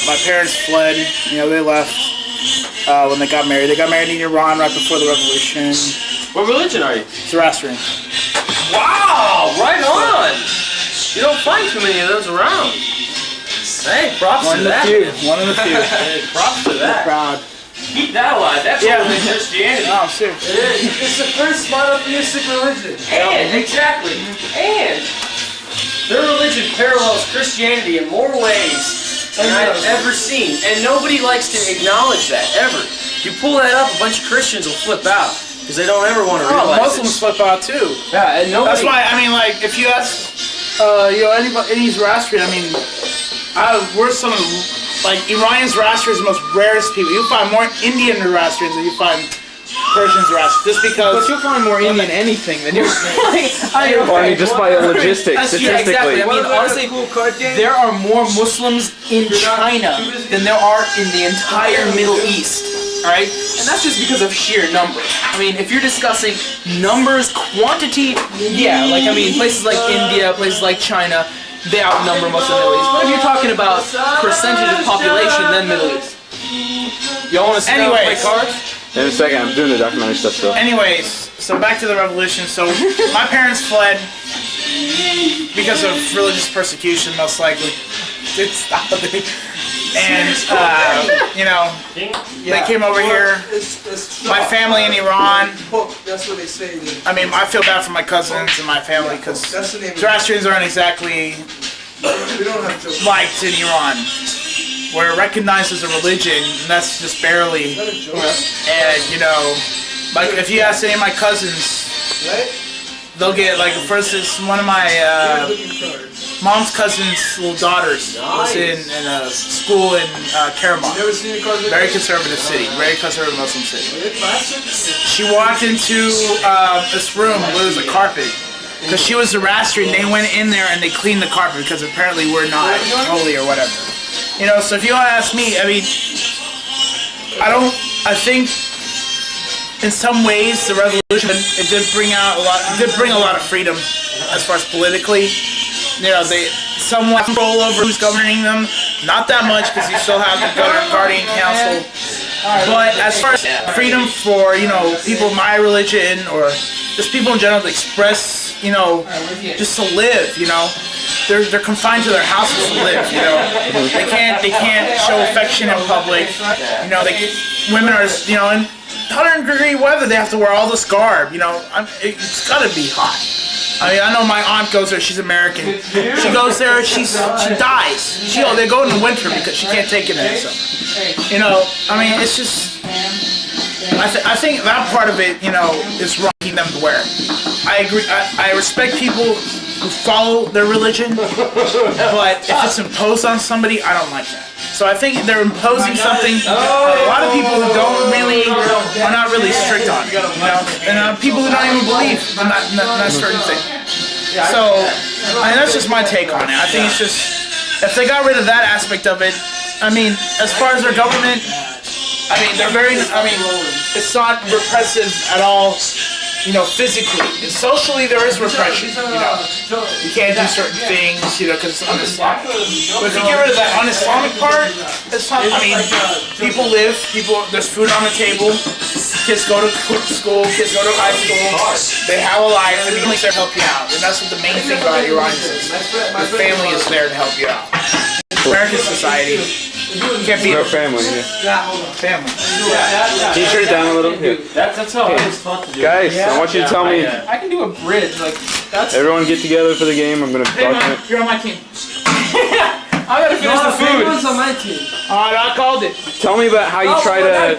My parents fled, you know, they left when they got married. They got married in Iran right before the revolution.
What religion are you?
Zoroastrian.
Wow, right on! You don't find too many of those around. Hey, props to that.
One of the few.
Hey, props to that.
Proud.
Keep that alive. That's only Christianity.
No, I'm serious.
It is. It's the first monotheistic religion.
And, exactly. And their religion parallels Christianity in more ways than I've ever seen. And nobody likes to acknowledge that, ever. You pull that up, a bunch of Christians will flip out. Because they don't ever want to realize
Muslims flip out too.
Yeah, and nobody...
That's why, I mean, like, if you ask, you know, any Zoroastrian, I mean, we're some of the, like, Iranian Zoroastrians are the most rarest people. You find more Indian Zoroastrians than you find Persian Zoroastrians, just because...
But you'll find more Indian anything than you're
I
mean, just by logistics, statistically.
Exactly. I mean, honestly, there are more Muslims in China than there are in the entire Middle East. Alright? And that's just because of sheer numbers. I mean, if you're discussing numbers, quantity, yeah, like, I mean, places like India, places like China, they outnumber most of the Middle East. But if you're talking about percentage of population, then Middle East.
Y'all want to sit down and play
Anyways.
cards?
In a second, I'm doing the documentary stuff still.
Anyways, so back to the revolution. So my parents fled because of religious persecution, most likely. And, you know, they came over here. My family in Iran.
That's what they say.
I mean, I feel bad for my cousins and my family because Zoroastrians aren't exactly liked in Iran. We're recognized as a religion, and that's just barely. And, you know, like if you ask any of my cousins, they'll get, like, for instance, one of my mom's cousin's little daughters was in a school in Karamah. Very conservative city, very conservative Muslim city. She walked into this room where there was a carpet. Because she was Zoroastrian, they went in there and they cleaned the carpet because apparently we're not holy or whatever. You know, so if you want to ask me, I mean, I think in some ways the revolution, it did bring a lot of freedom as far as politically. You know, they somewhat control over who's governing them. Not that much because you still have the guardian council. But as far as freedom for, you know, people of my religion or just people in general to express, you know, just to live, you know. They're confined to their houses to live, you know. They can't show affection in public. You know, women are, you know, in 100-degree weather they have to wear all this garb, you know. It's gotta be hot. I mean, I know my aunt goes there. She's American. She goes there. She dies. They go in the winter because she can't take it in the summer. You know, I mean, it's just. I think that part of it, you know, is wrong. Them to wear. I agree. I respect people who follow their religion, but if it's imposed on somebody, I don't like that. So I think they're imposing something. A lot of people who are not really strict on it, you know, and people who don't even believe in that certain thing. So, I mean, that's just my take on it. I think it's just if they got rid of that aspect of it. I mean, as far as their government, I mean, it's not repressive at all. You know, physically. And socially, there is repression, you know. You can't do certain things, you know, because it's un-Islamic. But if you get rid of that un-Islamic part, it's not, I mean, people live, there's food on the table, kids go to school, kids go to high school, they have a life, and the family's there to help you out. And that's what the main thing about Iranians is. The family is there to help you out. American society can't be
no family.
Family.
Can you turn it down a little? Yeah.
That's how I was taught to do it.
Guys, I want you to tell me.
I can do a bridge, like, that's...
Everyone get together for the game. I'm gonna document.
You're on my team.
I gotta finish the food.
Everyone's on my team.
I called it.
Tell me about how you try to.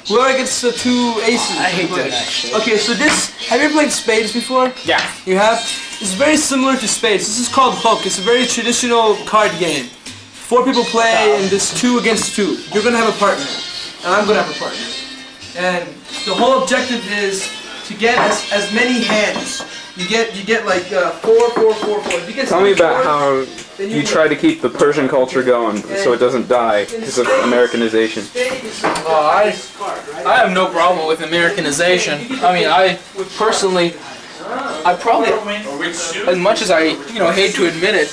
Whoever gets the two aces.
I hate that shit.
Okay, so this. Have you ever played spades before?
Yeah.
You have? It's very similar to spades. This is called hook. It's a very traditional card game. 4 people play, and this 2 against 2. You're gonna have a partner, and I'm gonna have a partner. And the whole objective is to get as many hands you get like 4, 4, 4, 4. If you get
Tell me
74,
about how
then
you try to keep the Persian culture going so it doesn't die because of Americanization.
I have no problem with Americanization. I mean, I personally, I probably, as much as I, hate to admit it,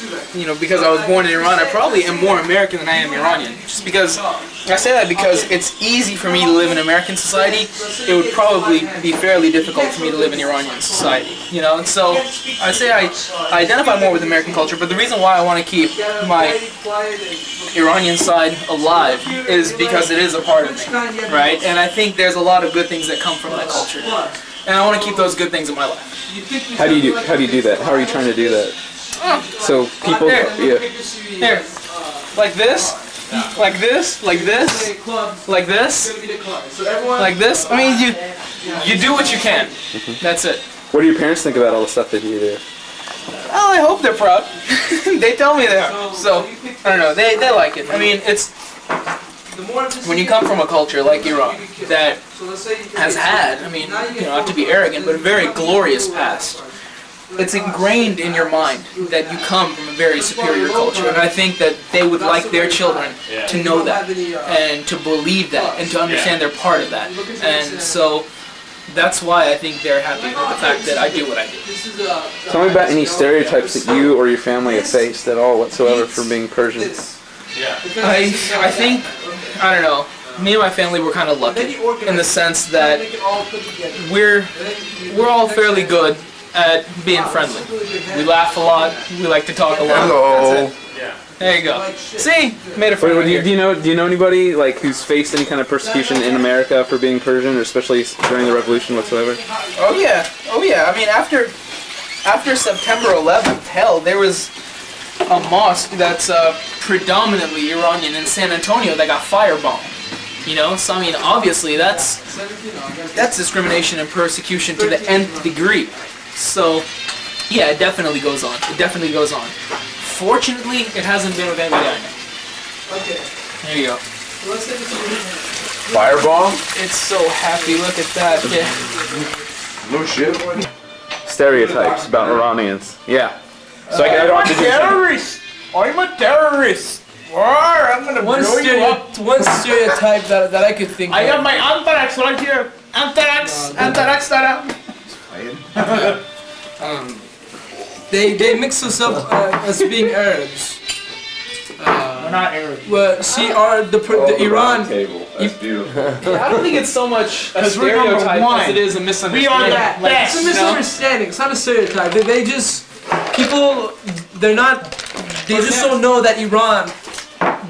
because I was born in Iran, I probably am more American than I am Iranian. Just because, I say that because it's easy for me to live in American society. It would probably be fairly difficult for me to live in Iranian society, and so I say I identify more with American culture, but the reason why I want to keep my Iranian side alive is because it is a part of me, right? And I think there's a lot of good things that come from that culture. And I want to keep those good things in my life.
How do you do that? How are you trying to do that? So people,
Here, like this, like this, like this, like this, like this. I mean, you do what you can. That's it.
What do your parents think about all the stuff that you do?
Well, I hope they're proud. They tell me they are. So I don't know. They like it. I mean, it's when you come from a culture like Iran that has had, I mean, not to be arrogant, but a very glorious past. It's ingrained in your mind that you come from a very superior culture, and I think that they would like their children to know that, and to believe that, and to understand they're part of that. And so that's why I think they're happy with the fact that I do what I do.
Tell me about any stereotypes that you or your family have faced at all whatsoever for being Persian.
I think, I don't know, me and my family were kind of lucky in the sense that we're all fairly good at being friendly. We laugh a lot. We like to talk a lot.
Hello.
That's it. There you go. See, made a friend right here.
Do you know anybody like who's faced any kind of persecution in America for being Persian, or especially during the revolution whatsoever?
Oh yeah. I mean, after September 11th, hell, there was a mosque that's predominantly Iranian in San Antonio that got firebombed. So I mean, obviously that's discrimination and persecution to the nth degree. So yeah, it definitely goes on. It definitely goes on. Fortunately, it hasn't been with anybody I know. Okay. There you go.
Fireball?
It's so happy. Look at that. Yeah.
No shit. Stereotypes about Iranians. Yeah. So I don't have to do
terrorist. I'm a terrorist. I'm gonna blow you up.
One stereotype that I could think
I
of.
got my anthrax right here. Anthrax,
They mix us up as being Arabs.
We're not Arabs.
Well, see, the Iran.
That's beautiful.
I don't think it's so much a
'Cause we're number
stereotype
one.
as it is a misunderstanding.
We are the best.
It's a misunderstanding. It's not a stereotype. They just people. They just don't know that Iran,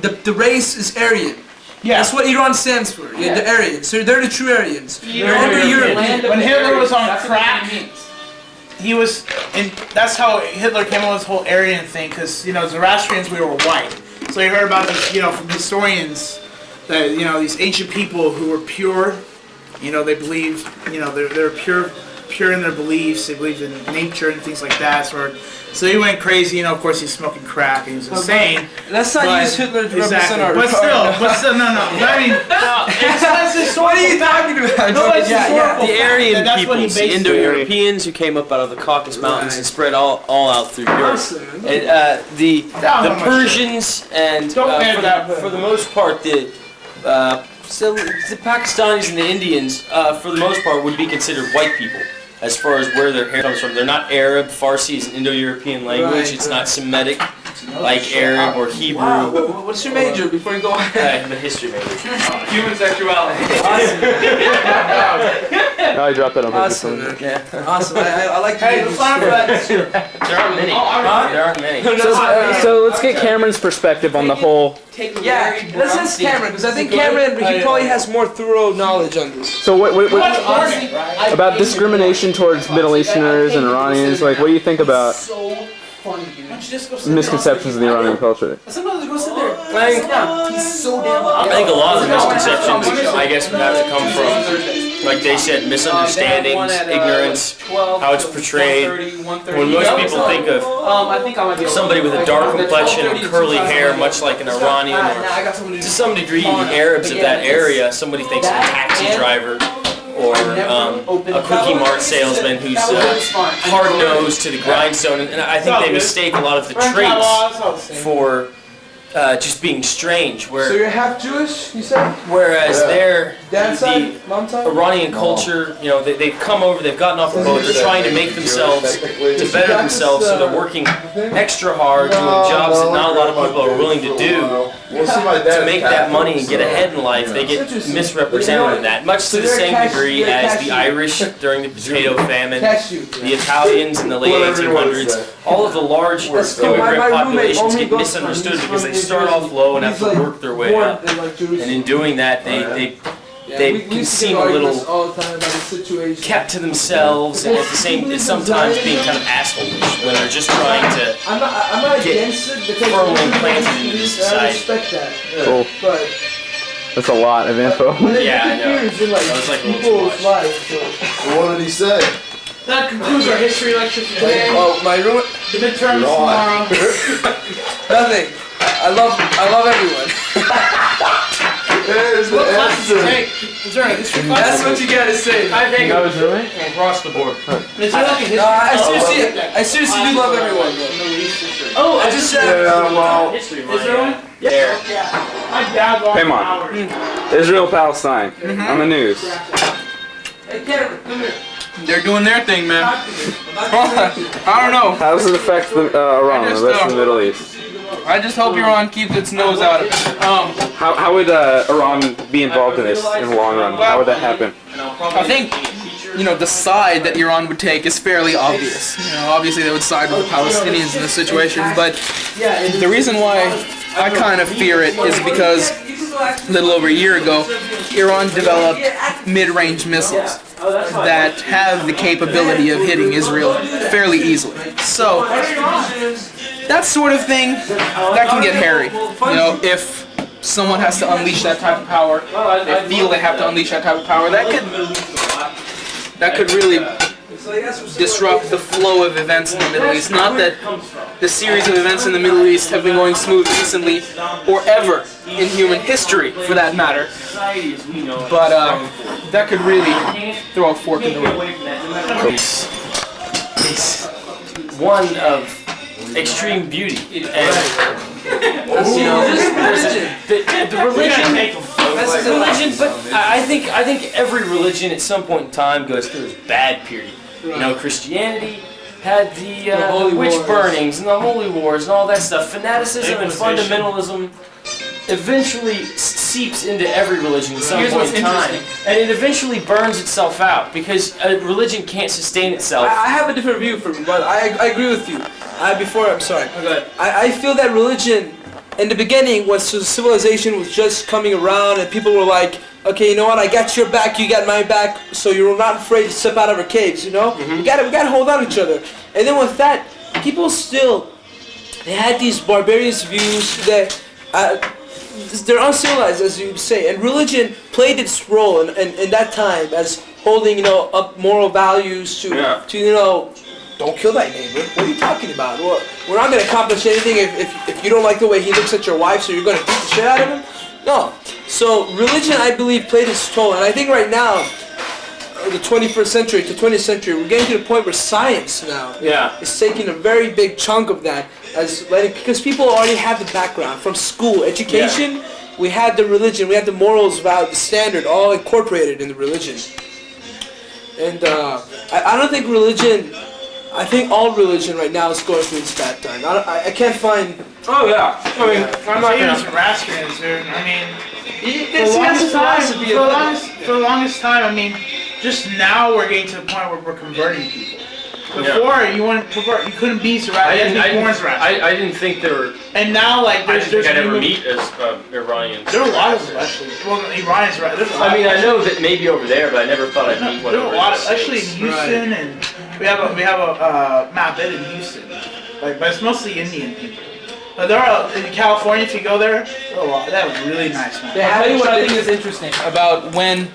the race is Aryan.
Yeah.
That's what Iran stands for. Yeah, the Aryans. So they're the true Aryans. They're Indo-European.
When Hitler was on crack, he was, and that's how Hitler came up with this whole Aryan thing, because, Zoroastrians, we were white. So you heard about this, from historians, that, these ancient people who were pure, they believed, they're pure in their beliefs, they believed in nature and things like that. So he went crazy, of course he's smoking crack and he's insane.
Let's not use Hitler to represent our...
But still, no. I mean,
what are you talking about?
The Aryan
That's what he
peoples, the
based
Indo-Europeans who came up out of the Caucasus Mountains and spread all out through Europe. And the Persians and for the most part the Pakistanis and the Indians for the most part would be considered white people as far as where their hair comes from. They're not Arab. Farsi is an Indo-European language. It's not Semitic like Arab or Hebrew.
What's your major before you go ahead?
I'm a history major.
Human sexuality.
No, I dropped that on purpose.
Awesome, man. Yeah. Awesome. I like to
Hey, let's line up for that.
There aren't many. There aren't many.
So let's get Cameron's perspective on the whole.
Yeah, let's ask Cameron, because I think Cameron, he probably has more thorough knowledge on this.
So what about discrimination towards Middle Easterners and Iranians? Like, what do you think about misconceptions of the Iranian culture?
Sometimes go sit there.
I think a lot of the misconceptions, I guess, would have to come from, like they said, misunderstandings, ignorance, how it's portrayed. When most people think of somebody with a dark complexion and curly hair, much like an Iranian, or to some degree the Arabs of that area, somebody thinks of a taxi driver or a Cookie Mart salesman who's hard-nosed to the grindstone, and I think they mistake a lot of the traits for just being strange.
So
Where
you're half Jewish, you said?
whereas they're
Dad's
the
side? Mom's side?
Iranian culture, you know, they've come over, they've gotten off the boat, they're trying to make themselves, to better themselves, so they're working extra hard, doing jobs that not a lot of people are willing to do. To make that money and get ahead in life, they get misrepresented in that, much to the same degree as the Irish during the potato famine, the Italians in the late 1800s. All of the large immigrant populations get misunderstood because they start off low and have to work their way up. And in doing that, they can seem a little kept to themselves, and at the same, sometimes being kind of assholeish when they're just trying to get firmly implanted into this society.
Cool. That's a lot of info.
Yeah, I know. That was like a little too much.
What did he say?
That concludes our history lecture for today.
Oh, my room.
The midterms tomorrow.
Nothing. I love everyone.
There's the
What classes
answer.
you take? Is there a history class?
That's what you gotta say.
I think.
That was really?
Across the board.
Is there like a history
No,
class?
I seriously do love everyone.
Oh,
I just said.
Yeah, well,
Is there one?
There.
My dad lost
Come on.
hours.
Israel, Palestine, on the news.
Hey, Karen, come here.
They're doing their thing, man. I don't know.
How does it affect Iran, the rest of the Middle East?
I just hope Iran keeps its nose out of it.
How would Iran be involved in this in the long run? How would that happen?
I think, you know, the side that Iran would take is fairly obvious. You know, obviously they would side with the Palestinians in this situation, but the reason why I kind of fear it is because a little over a year ago, Iran developed mid-range missiles that have the capability of hitting Israel fairly easily. So, that sort of thing, that can get hairy. You know, if someone has to unleash that type of power, they feel they have to unleash that type of power, that could really disrupt the flow of events in the Middle East. Not that the series of events in the Middle East have been going smooth recently, or ever in human history, for that matter. But that could really throw a fork in the road.
It's one of extreme beauty, and you know, the religion, but I think every religion at some point in time goes through its bad period. You know, Christianity had the witch burnings and the holy wars and all that stuff. Fanaticism and fundamentalism eventually seeps into every religion at some point in time, and it eventually burns itself out because a religion can't sustain itself.
I have a different view from, but I agree with you. I'm sorry. I feel that religion, in the beginning, when civilization was just coming around and people were like, okay, you know what, I got your back, you got my back, so you're not afraid to step out of our caves, you know? We gotta hold on to each other. And then with that, people still, they had these barbarous views that, they're uncivilized, as you say, and religion played its role in that time as holding, you know, up moral values to you know, don't kill that neighbor. What are you talking about? Well, we're not going to accomplish anything if you don't like the way he looks at your wife, so you're going to beat the shit out of him? No. So religion, I believe, played its toll, and I think right now, the 21st century to 20th century, we're getting to the point where science now is taking a very big chunk of that, because people already have the background from school, education. We had the religion, we had the morals, value, the standard, all incorporated in the religion. And I don't think religion. I think all religion right now is going through its bad time. I can't find.
Oh yeah. I mean, I'm not
Even
gonna.
Zoroastrians, I mean,
For
the longest time, I mean, just now we're getting to the point where we're converting people. Before, you wouldn't convert, you couldn't be Zoroastrian.
I didn't think there were.
And now, like, there's
I'd ever meet as Iranians.
There are a lot of them, actually. Well, Iranians, right?
I mean, I know that maybe over there, but I never thought I'd meet one
There are
over
a lot
in
of,
the
actually in
States.
Houston, and we have a Mabed in Houston, like, but it's mostly Indian people. But there are in California, if you go there are a lot. That was really nice, man.
I'll tell you what I think is interesting about when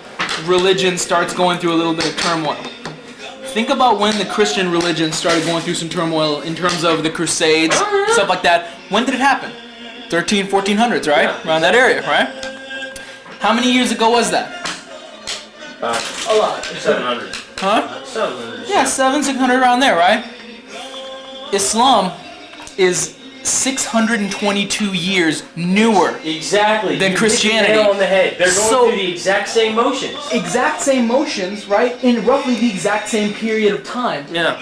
religion starts going through a little bit of turmoil. Think about when the Christian religion started going through some turmoil in terms of the Crusades, stuff like that. When did it happen? 1400s, right? Around that area, right? How many years ago was that?
A lot.
700.
Huh?
700.
Yeah, 600 around there, right? Islam is 622 years newer.
Exactly.
Than
You
Christianity.
hit the nail on the head. They're going
So-
through the exact same motions.
Exact same motions, right? In roughly the exact same period of time.
Yeah.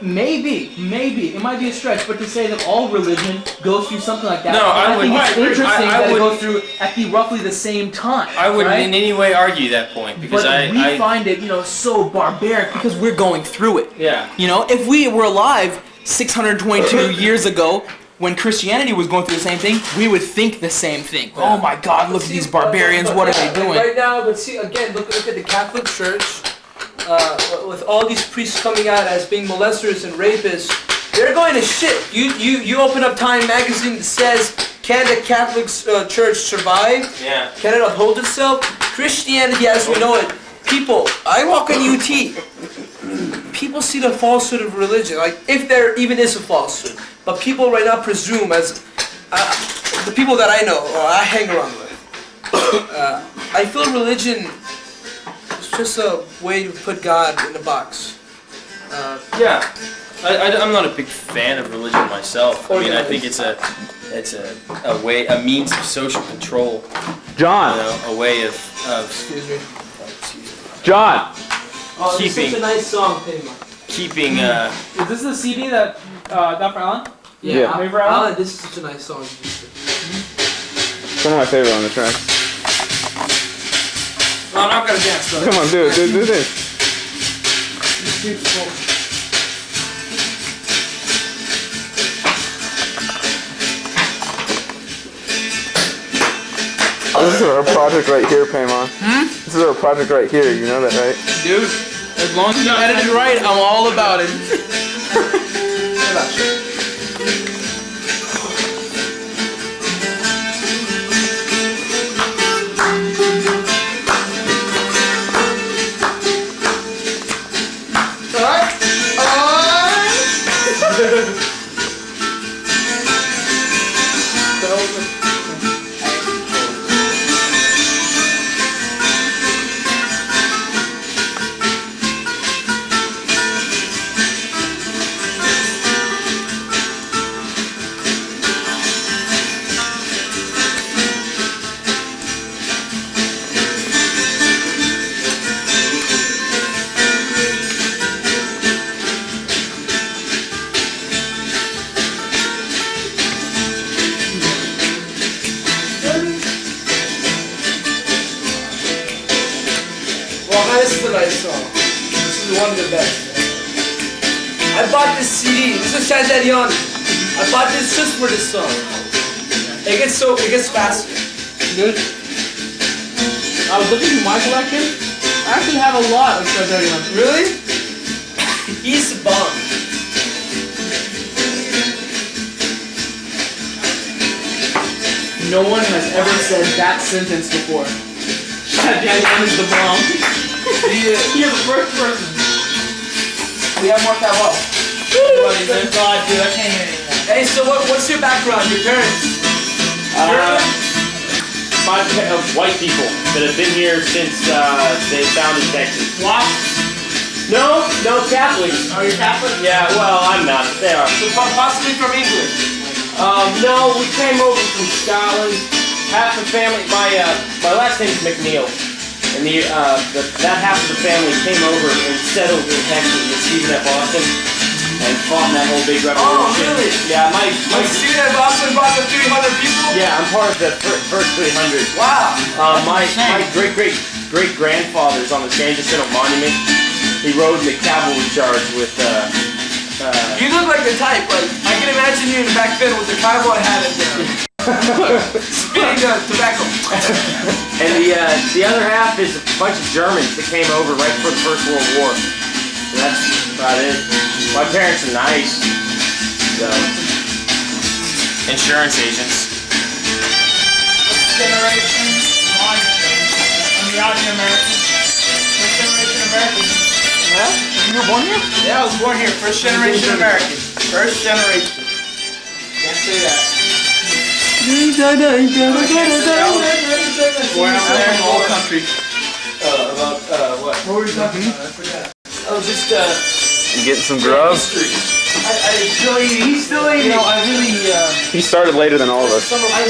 Maybe, it might be a stretch, but to say that all religion goes through something like that,
No, I
think
would-
it's interesting
I
that it
would-
goes through at the roughly the same time.
I wouldn't
right?
in any way argue that point because
But we find it, so barbaric because we're going through it.
Yeah.
If we were alive 622 years ago, when Christianity was going through the same thing, we would think the same thing. Oh my God, look at these barbarians, what are they doing?
Right now, but see, again, look at the Catholic Church, with all these priests coming out as being molesters and rapists. They're going to shit. You open up Time magazine that says, can the Catholic Church survive?
Yeah.
Can it uphold itself? Christianity as we know it. People, I walk on UT. People see the falsehood of religion, like if there even is a falsehood. But people right now presume, as the people that I know or I hang around with, I feel religion is just a way to put God in a box.
Yeah. I'm not a big fan of religion myself. I mean, I think it's a means of social control.
John.
A way of
Excuse me.
John.
Oh, this is
Keeping-
such a nice song, Pima.
keeping.
Is this the CD that Dr. Allen?
Yeah.
River Allen?
Alan, this is such a nice song.
It's one of my favorite on the track.
No, I'm not gonna dance, though.
Come on, do it. Do this. This is our project right here, Paimon. This is our project right here. You know that, right?
Dude, as long as you edit it right, I'm all about it.
This is a nice song. This is one of the best. I bought this CD. This is Shazarian. I bought this just for this song. It gets faster.
Good. I was looking through my collection. I actually have a lot of Shazarian.
Really? He's the bomb.
No one has ever said that sentence before. Shazarian is the bomb. You're the first person. We have more cowbell.
God, dude, I can't hear anything.
Hey, so what's your background? Your parents?
White people that have been here since they founded Texas.
What?
No Catholics.
Are you Catholic?
Yeah, well, I'm not. They are.
So possibly from England.
No, we came over from Scotland. Half the family. My last name's McNeil, and that half of the family came over and settled in Texas with Stephen F. Austin and fought in that whole big revolution.
Oh, really?
Yeah, my
Stephen F. Austin brought the 300 people?
yeah, I'm part of the first 300.
Wow.
My great grandfather's on the San Jacinto Monument. He rode in the cavalry charge with.
You look like the type. Like I can imagine you back then with the cowboy hat and spitting tobacco.
And the other half is a bunch of Germans that came over right before the First World War. So that's about it. My parents are nice. So insurance agents.
Generation I'm the Aussie American. First generation American.
Huh? You were born here?
Yeah, I was born here. First generation American. First generation. Can't say that. Born out there in the whole country.
About
What were you talking about? I forgot.
Oh, just
You getting some grub?
history.
He's still eating.
I really
He started later than all of us.
I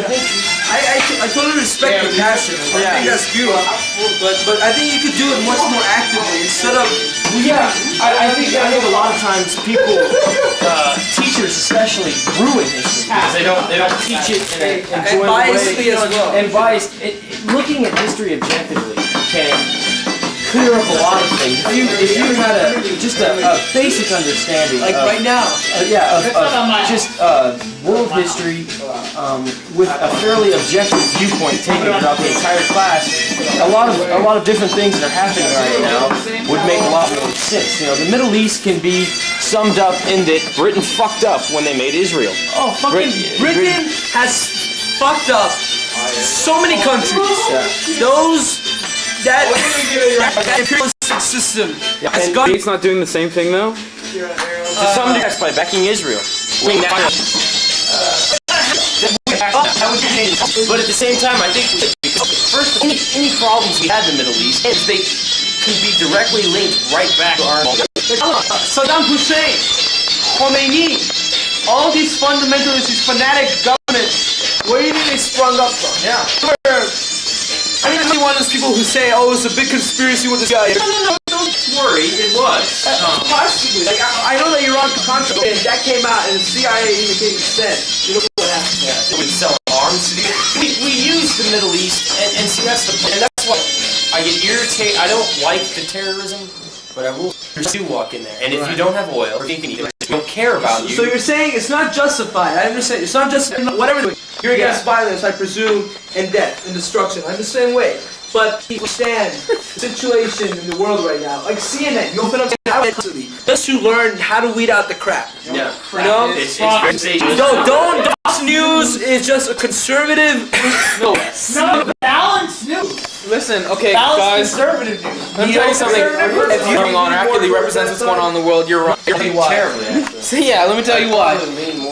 think
I totally respect your passion. I think that's beautiful. But I think you could do it much more actively instead of.
I think a lot of times people, teachers especially, ruin history because they don't teach it in an
And
enjoyable way.
biasly as well.
And biased. Looking at history objectively can clear up a lot of things. If you had just a basic understanding,
Like
of,
right now.
just world history with a fairly objective viewpoint taken throughout the entire class, a lot of different things that are happening right now would make a lot more sense. You know, the Middle East can be summed up in that Britain fucked up when they made Israel.
Oh, fucking Britain has fucked up so many countries. That imperialistic system has
And
got.
he's not doing the same thing though?
To some degree, by backing Israel. But at the same time, I think first, any problems we had in the Middle East, they can be directly linked right back to our.
Saddam Hussein, Khomeini, all these fundamentalists, these fanatic governments, where do you think they sprung up from?
Yeah.
I mean, I'm one of those people who say, oh, it's a big conspiracy with this guy.
No, don't worry, it was.
Possibly. Like, I know that Iran-Contra, and that came out, and the CIA even came to stand. You know what happened?
Yeah, we sell arms. We use the Middle East, and see that's the point. And that's why I get irritated. I don't like the terrorism, but I will do walk in there. And if you don't have oil, or if you don't care about you.
So you're saying it's not justified. I understand. It's not just whatever. You're against violence, I presume, and death and destruction. I'm the same way. But people stand the situation in the world right now. Like CNN, you open up just to learn how to weed out the crap.
Yeah.
You know?
It's very sensational.
Don't Fox News is just a conservative.
No, balanced news.
listen. Okay,
Balanced
guys.
conservative news.
Let me tell you something. If you going on accurately represents what's going on in the world, you're wrong.
Terribly, actually.
So yeah, let me tell you why.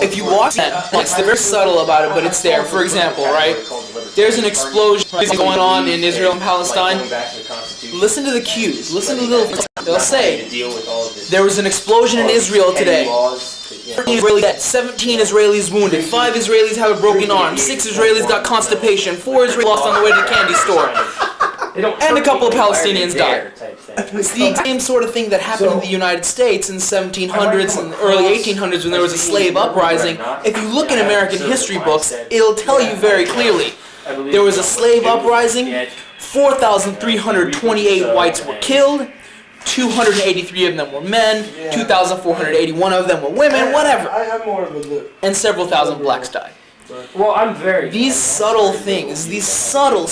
If you watch that, it's very subtle about it, but it's there. For example, right? There's an explosion going on in Israel and Palestine. Listen to the cues. Listen to the little. They'll say there was an explosion in Israel today. 17 Israelis wounded. 5 Israelis have a broken arm. 6 Israelis got constipation. 4 Israelis lost on the way to the candy store. And a couple of Palestinians died. It's the same sort of thing that happened in the United States in the 1700s and early 1800s when there was a slave uprising. If you look in American history books, it'll tell you very clearly. There was a slave uprising, 4,328 whites were killed, 283 of them were men, 2,481 of them were women, whatever. And several thousand blacks died.
Well, I'm very.
These subtle things, these subtle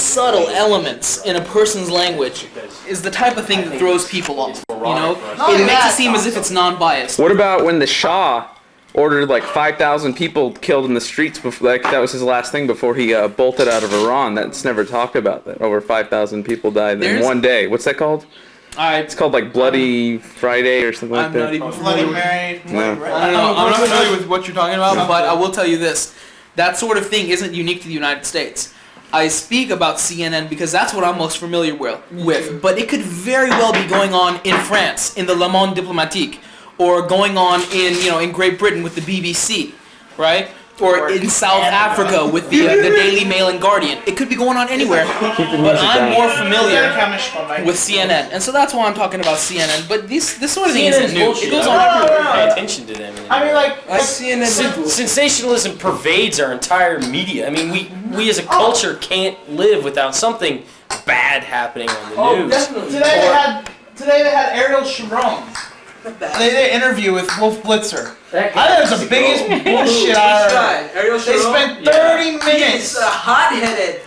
elements in a person's language is the type of thing that throws people off, you know? It makes it seem as if it's non-biased.
What about when the Shah ordered like 5,000 people killed in the streets before, like that was his last thing before he bolted out of Iran? That's never talked about, that over 5,000 people died in one day. What's that called? It's called like Bloody Friday or something like that.
I'm not even
Bloody
familiar
Mary.
No.
I don't know. I'm not familiar with what you're talking about, but I will tell you this. That sort of thing isn't unique to the United States. I speak about CNN because that's what I'm most familiar with. But it could very well be going on in France, in the Le Monde Diplomatique, or going on in Great Britain with the BBC, right? Or in South Africa with the Daily Mail and Guardian. It could be going on anywhere, but I'm more familiar with CNN, and so that's why I'm talking about CNN. But this sort of thing isn't new. It goes on everywhere.
Pay attention to them.
I mean, like
CNN.
Sensationalism pervades our entire media. I mean, we as a culture can't live without something bad happening on the news.
Definitely.
Today they had Ariel Sharon. They did an interview with Wolf Blitzer. I think it was the biggest bullshit I heard.
Ariel
They
Sharon.
spent 30 minutes.
He's hot-headed.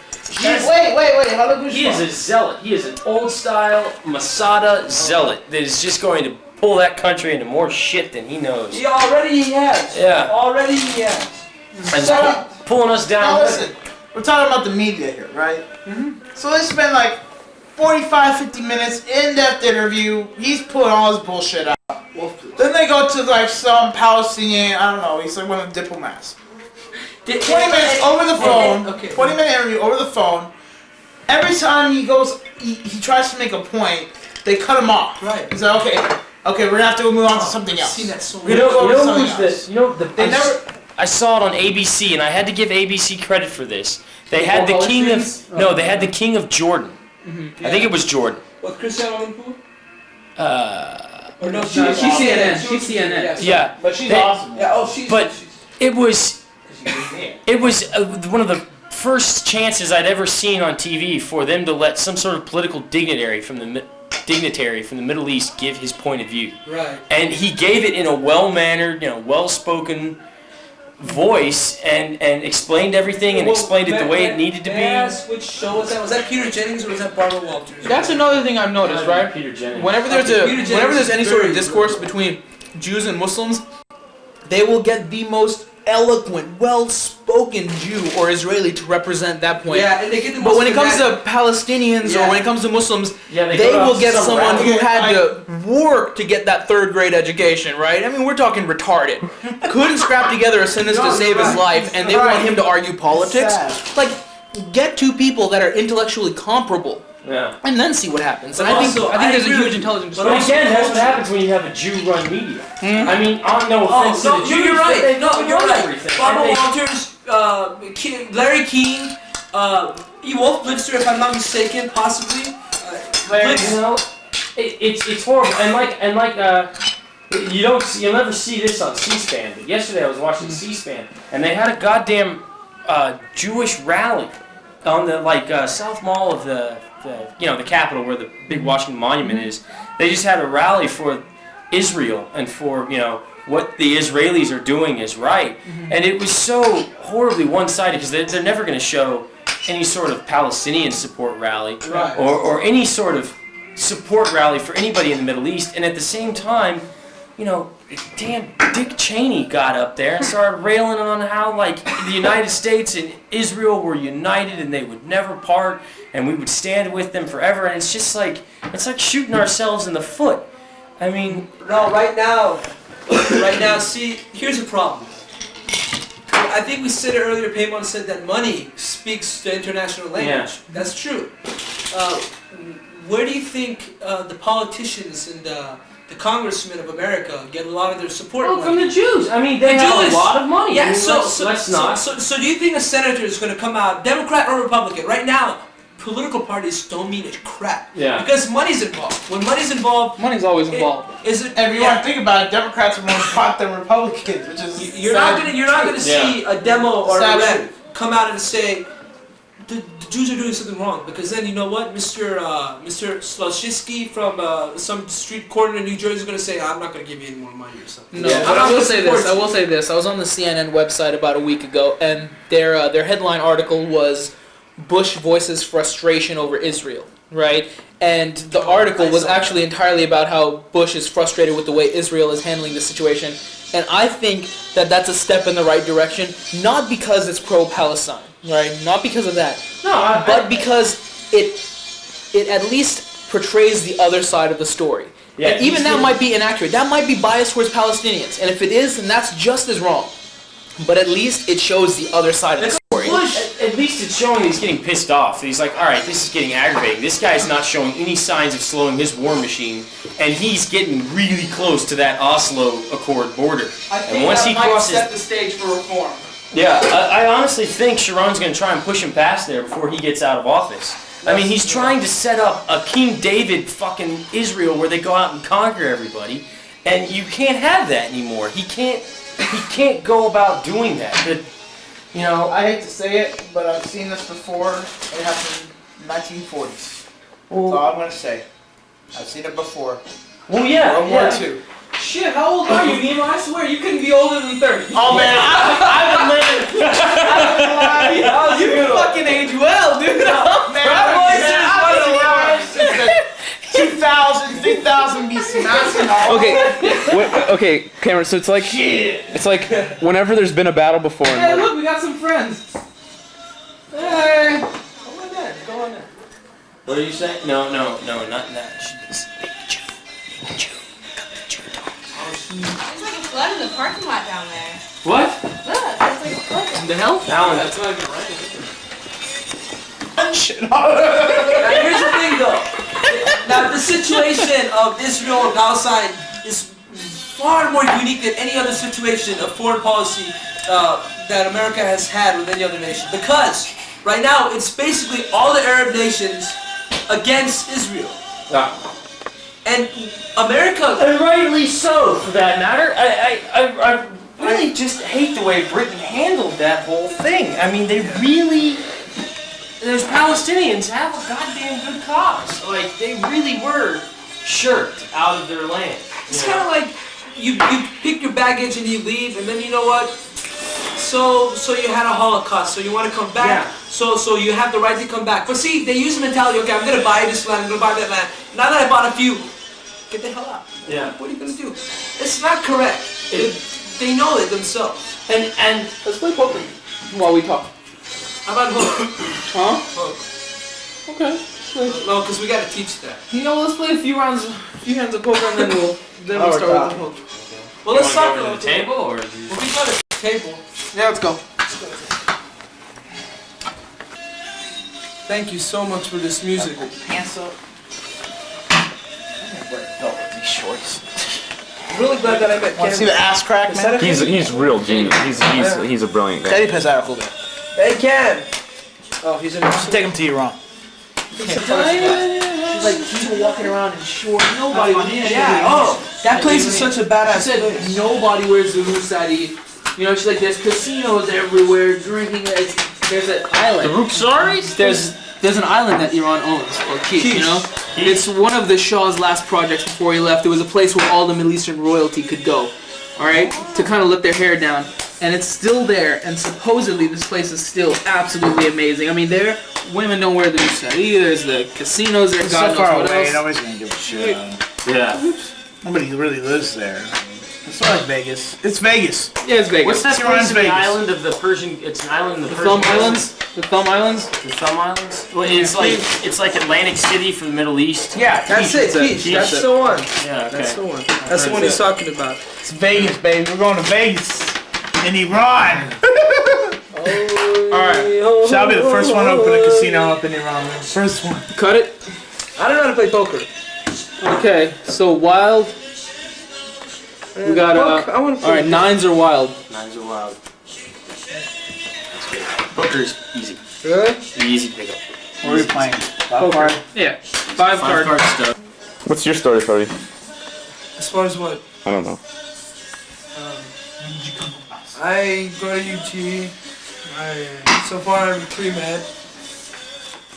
Wait. How look who's
He is a zealot. He is an old-style Masada zealot that is just going to pull that country into more shit than he knows.
He already has.
Yeah.
Already he has.
And pulling us down.
Now listen, we're talking about the media here, right? So they spend like 45, 50 minutes in-depth interview. He's pulling all his bullshit out. Then they go to like some Palestinian, I don't know, he's like one of the diplomats. 20 minutes over the phone, 20-minute interview over the phone, every time he goes, he tries to make a point, they cut him off.
Right.
He's like, okay, we're gonna have to move on to something else.
Seen that so
You
much.
know who's this? You know the.
They never.
I saw it on ABC, and I had to give ABC credit for this. They had the
College
king
students?
of no, they had the king of Jordan. I think it was Jordan.
What, Cristiano Ronaldo? Or no,
She's CNN. She's CNN.
Yeah,
But she's
They-
awesome.
Yeah, oh, she's.
but it was
Yeah.
one of the first chances I'd ever seen on TV for them to let some sort of political dignitary from the Middle East give his point of view.
Right.
And he gave it in a well-mannered, well-spoken voice and explained everything and explained it the way it needed to
May I
be.
ask which show was that? Was that Peter Jennings or was that Barbara Walters?
That's another thing I've noticed, right?
Peter Jennings.
Whenever there's any sort of discourse between Jews and Muslims, they will get the most eloquent, well-spoken Jew or Israeli to represent that point.
Yeah, and they get the
But
most
when it comes
fanatic-
to Palestinians or when it comes to Muslims,
Yeah, they
they
go
will
out
get
to some
someone
rally.
who had to work to get that third grade education, right? I mean, we're talking retarded. Couldn't scrap together a sentence to save his life, and they want him to argue politics. Like, get two people that are intellectually comparable,
Yeah.
and then see what happens. And
But
I think
also,
there's a
agree
huge
with-
intelligence.
but
But
also
again, that's what
culture.
happens when you have a Jew-run media. I mean, no
Oh,
offense
no,
to the Jews,
you're
but
right.
they
No, you're
run
right.
everything.
Barbara
And they-
Walters, Larry King, Wolf Blitzer, if I'm not mistaken, possibly.
It's horrible, and you'll never see this on C-SPAN. But yesterday I was watching C-SPAN, and they had a goddamn Jewish rally on the South Mall of the Capitol where the big Washington Monument is. They just had a rally for Israel and for what the Israelis are doing is right, and it was so horribly one-sided because they're never going to show any sort of Palestinian support rally
Right.
or any sort of support rally for anybody in the Middle East, and at the same time, damn Dick Cheney got up there and started railing on how the United States and Israel were united and they would never part and we would stand with them forever, and it's just it's like shooting ourselves in the foot. I mean,
No, right now, see, here's the problem. I think we said it earlier, Paymon said that money speaks the international language.
Yeah.
That's true. Where do you think the politicians and the congressmen of America get a lot of their support
well,
money?
from the Jews. I mean, they
The
have
Jews.
a lot of money.
Yeah,
I mean,
so
let's not.
So do you think a senator is going to come out, Democrat or Republican? Right now, political parties don't mean a crap.
Yeah.
Because money's involved. When money's involved,
Money's always involved.
is it?
And if you want to think about it, Democrats are more hot than Republicans, which is
You're not gonna see a demo or a
Sad
rep
truth.
come out and say the Jews are doing something wrong, because then you know what, Mr. Sloshinsky from some street corner in New Jersey is gonna say, I'm not gonna give you any more money or something.
No,
I'm
but
not
I will
gonna
say
support
this. I
you.
will say this. I was on the CNN website about a week ago, and their headline article was Bush voices frustration over Israel, right? And the article was actually entirely about how Bush is frustrated with the way Israel is handling the situation. And I think that that's a step in the right direction, not because it's pro-Palestine, right? Not because of that, but because it at least portrays the other side of the story.
Yeah,
and even
he's
that
getting-
might be inaccurate. That might be biased towards Palestinians. And if it is, then that's just as wrong. But at least it shows the other side of the story.
At least it's showing he's getting pissed off. He's like, all right, this is getting aggravating. This guy's not showing any signs of slowing his war machine, and he's getting really close to that Oslo Accord border. And once he crosses,
the stage for reform.
yeah, I honestly think Sharon's going to try and push him past there before he gets out of office. I mean, he's trying to set up a King David fucking Israel where they go out and conquer everybody, and you can't have that anymore. He can't go about doing that.
I hate to say it, but I've seen this before. It happened in the 1940s. That's all I'm going to say. I've seen it before.
Well, yeah,
World War
yeah.
II.
Shit, how old are you, Nemo? I swear, you couldn't be older than 30.
Oh man, I've been living.
You fucking age well, dude.
I've been alive since the 2000, 3000 BC.
Okay, Cameron. So it's like whenever there's been a battle before.
Hey, look, we got some friends. Hey. Go on in.
What are you saying? No, not that.
There's like a flood in the parking lot down there.
What?
Look, there's like a flood down
The hell?
Alan.
It's not even raining.
lunch.
Now, here's the thing, though. Now, the situation of Israel and Palestine is far more unique than any other situation of foreign policy that America has had with any other nation. Because right now, it's basically all the Arab nations against Israel. And America...
And rightly so, for that matter. I really just hate the way Britain handled that whole thing. I mean, they really... Those Palestinians have a goddamn good cause. Like, they really were shirked out of their land.
It's kind of like you pick your baggage and you leave, and then you know what? So you had a Holocaust, so you want to come back.
Yeah.
So you have the right to come back. But see, they use the mentality. Okay, I'm gonna buy this land. I'm gonna buy that land. Now that I bought a few, get the hell out.
Yeah.
What are you gonna do? It's not correct. They know it themselves.
And let's play poker while we talk.
How about hook?
Huh?
Hook.
Okay.
No, because we gotta teach that.
You know, let's play a few hands of poker, and then we'll start with the hook.
Well, let's talk
to
about
the table, or?
Well, we got a table.
Yeah, let's go.
Thank you so much for this music.
Pants up.
These shorts.
I'm really glad that I met
Want to see the ass crack, man?
He's real genius. He's a brilliant guy.
Teddy piss out a little bit.
Hey, Ken! Oh, he's in
Should take him to Iran.
She's like people walking around in shorts. Nobody. Yeah. Oh, that place is such a badass.
She said nobody wears the Rusadi. You know, she's like, there's casinos everywhere, drinking. There's an island.
The Ruksaris?
There's an island that Iran owns called Kish, you know? It's one of the Shah's last projects before he left. It was a place where all the Middle Eastern royalty could go, alright? To kind of let their hair down. And it's still there, and supposedly this place is still absolutely amazing. I mean, there, women don't wear the Rusadi. There's the casinos, there's
It's
God
so far
knows what
away,
else.
nobody's gonna give a shit.
Yeah.
Nobody really lives there. It's like Vegas. It's Vegas.
Yeah, it's Vegas.
What's that
Iran's
place in the
Vegas.
island of the Persian? It's an island in the
The
Persian
Thumb Islands? The Thumb Islands?
The Thumb Islands? Well, it's like Atlantic City for the Middle East.
Yeah, that's it. Kish.
Kish.
That's the one.
Yeah, okay.
That's the one. That's the one he's talking about.
It's Vegas, baby. We're going to Vegas. In Iran. Alright. So I'll be the first one to open a casino up in Iran. First one.
Cut it.
I don't know how to play poker.
Okay, so wild. We got
I want to play.
alright, nines are wild.
Nines are wild. Poker's easy.
Really?
Easy to pick up.
What are we playing?
Poker. Yeah. Five card.
Five-card stuff.
What's your story, Cody?
As far as what?
I don't know.
I go to UT. So far I'm pre-med.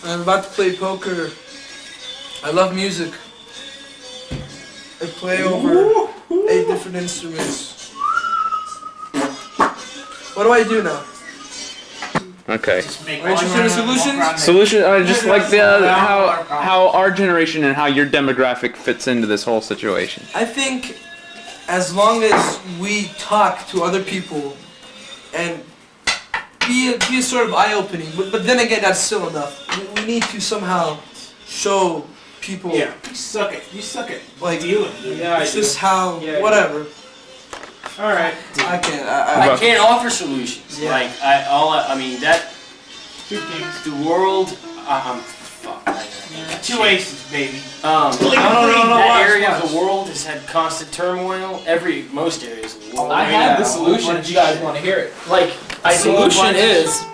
I'm about to play poker. I love music. I play over 8 different instruments. What do I do now?
Okay.
Are you interested in a solution?
Solution. Just like how our generation and how your demographic fits into this whole situation.
I think as long as we talk to other people and be a sort of eye-opening, but then again, that's still enough. We need to somehow show people.
Yeah. You suck it. You suck it.
Like,
dealing, dude.
Yeah,
it's just how, whatever.
Alright.
I can't.
I can't offer solutions.
Yeah.
Like I mean that
Two kings.
the world. Fuck.
Two aces, baby.
No,
watch,
that area
watch.
of the world has had constant turmoil. Most areas of the world.
I have the solution if you guys want to hear it.
Like
The solution is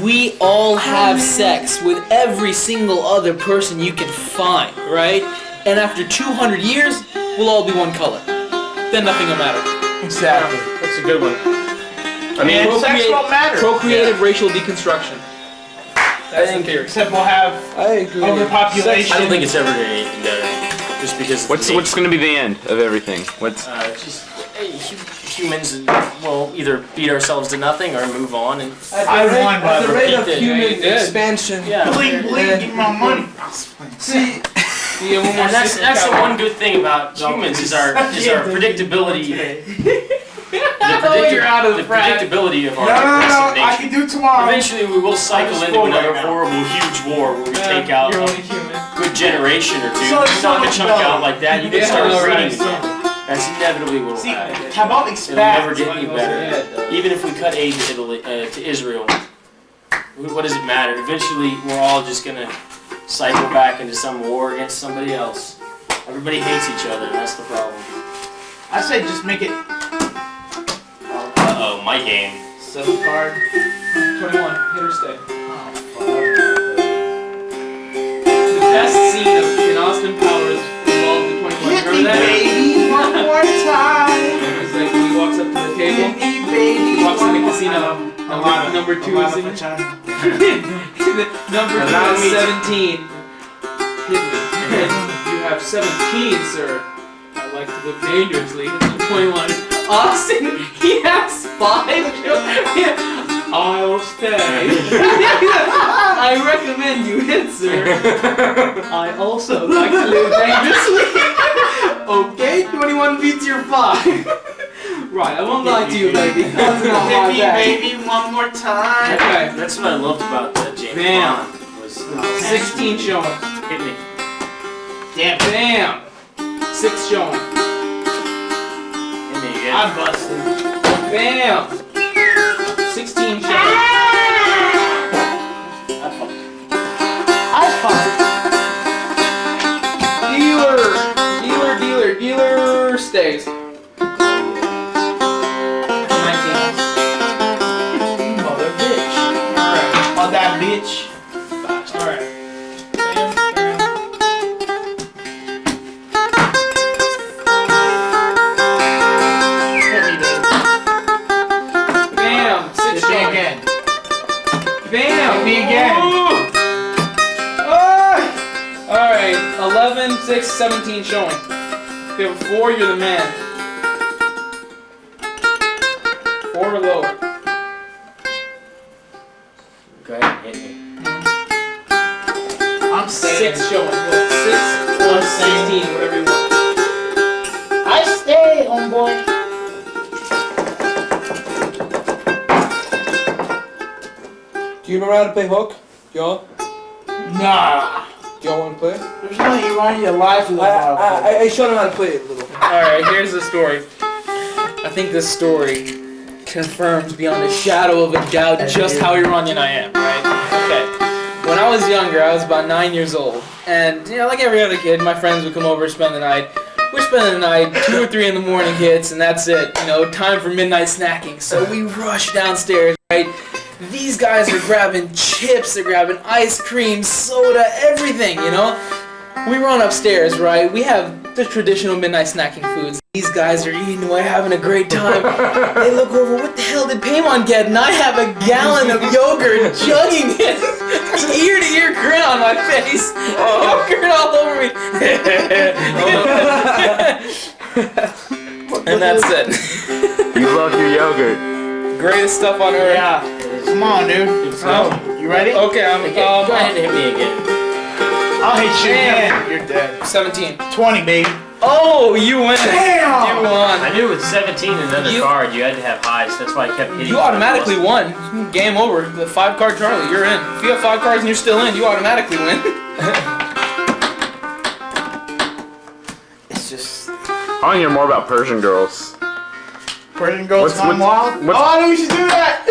we all have sex with every single other person you can find, right? And after 200 years, we'll all be one color. Then nothing will matter.
Exactly.
That's a good one.
I mean, sex won't matter.
Procreative racial deconstruction. That's the theory.
Except we'll have
I agree.
overpopulation.
I don't think it's ever gonna get better. Just because.
What's going to be the end of everything? What's
just humans will either beat ourselves to nothing or move on and.
At the rate of human
did.
expansion.
Yeah.
Bling, get my money.
See,
And that's the one good thing about humans is our predictability. The predictability of our aggressive nature.
I can do tomorrow.
Eventually, we will cycle into another horrible, huge war where we take out a good generation or two. You knock a chunk out like that, you can start breeding again. That's inevitably what will happen.
How about
It'll never get any better. Even if we cut aid to Israel,
what does it matter? Eventually, we're all just gonna cycle back into some war against somebody else. Everybody hates each other, and that's the problem.
I say just make it.
Uh-oh, my game.
7 card. 21. Hit or stay. The best scene in Austin Powers involved the 21.
Hit me,
Remember that?
baby, one more time.
It's like when he walks up to the table.
Hit me, baby.
Walks in the casino. Number 2 is in Number 2 is 17. Hit me. You have 17, sir. I like to live dangerously. 21. Austin, he has 5. I'll stay. I recommend you hit, sir. I also like to live dangerously. Okay, 21 beats your 5. Right, I won't lie to you, baby. That's not
Hit
my
me,
bad.
baby, one more time.
Okay,
That's what I loved about James
Bam.
Bond. Was
16 showing.
hit me.
Damn,
Bam! 6 showing.
Hit me again.
I'm busted.
Bam! 16 showing.
I fucked.
Dealer stays. 19.
Mother bitch. Alright. Oh, that bitch.
Alright.
Hit me, baby.
Bam! 6
Hit me
showing.
again.
Bam!
Hit me again.
Alright, 11, 6, 17 showing. If you have a 4, you're the man. 4 or lower.
Go ahead, hit me.
I'm staying.
6 showing. 6 or 16, whatever you want.
I stay, homeboy.
Do you remember how to play hook, y'all?
Nah.
Do y'all want to play?
There's no Iranian alive for
I showed him how to play it a little.
Alright, here's the story. I think this story confirms beyond a shadow of a doubt just how Iranian I am, right? Okay. When I was younger, I was about 9 years old. And, you know, like every other kid, my friends would come over, spend the night. We're spending the night, 2 or 3 in the morning hits, and that's it. You know, time for midnight snacking. So we rush downstairs, right? These guys are grabbing chips, they're grabbing ice cream, soda, everything, you know? We run upstairs, right? We have the traditional midnight snacking foods. These guys are eating away, having a great time. They look over, what the hell did Paimon get? And I have a gallon of yogurt chugging it. Ear-to-ear grin on my face. Yogurt all over me. And that's it.
You love your yogurt.
Greatest stuff on earth.
Yeah. Come on, dude.
Oh.
You ready?
Okay, I'm
Go ahead and hit me again.
I'll hit you
Damn.
again. You're dead.
17.
20, baby.
Oh, you win.
Damn.
You won.
I knew with 17 and another
You-
card, you had to have highs. That's why I kept hitting
You automatically won. Game over. The 5-card Charlie, you're in. If you have 5 cards and you're still in, you automatically win.
It's just
I want to hear more about Persian girls.
Persian girls
What's-
gone wild.
what's-
Oh, I know we should do that.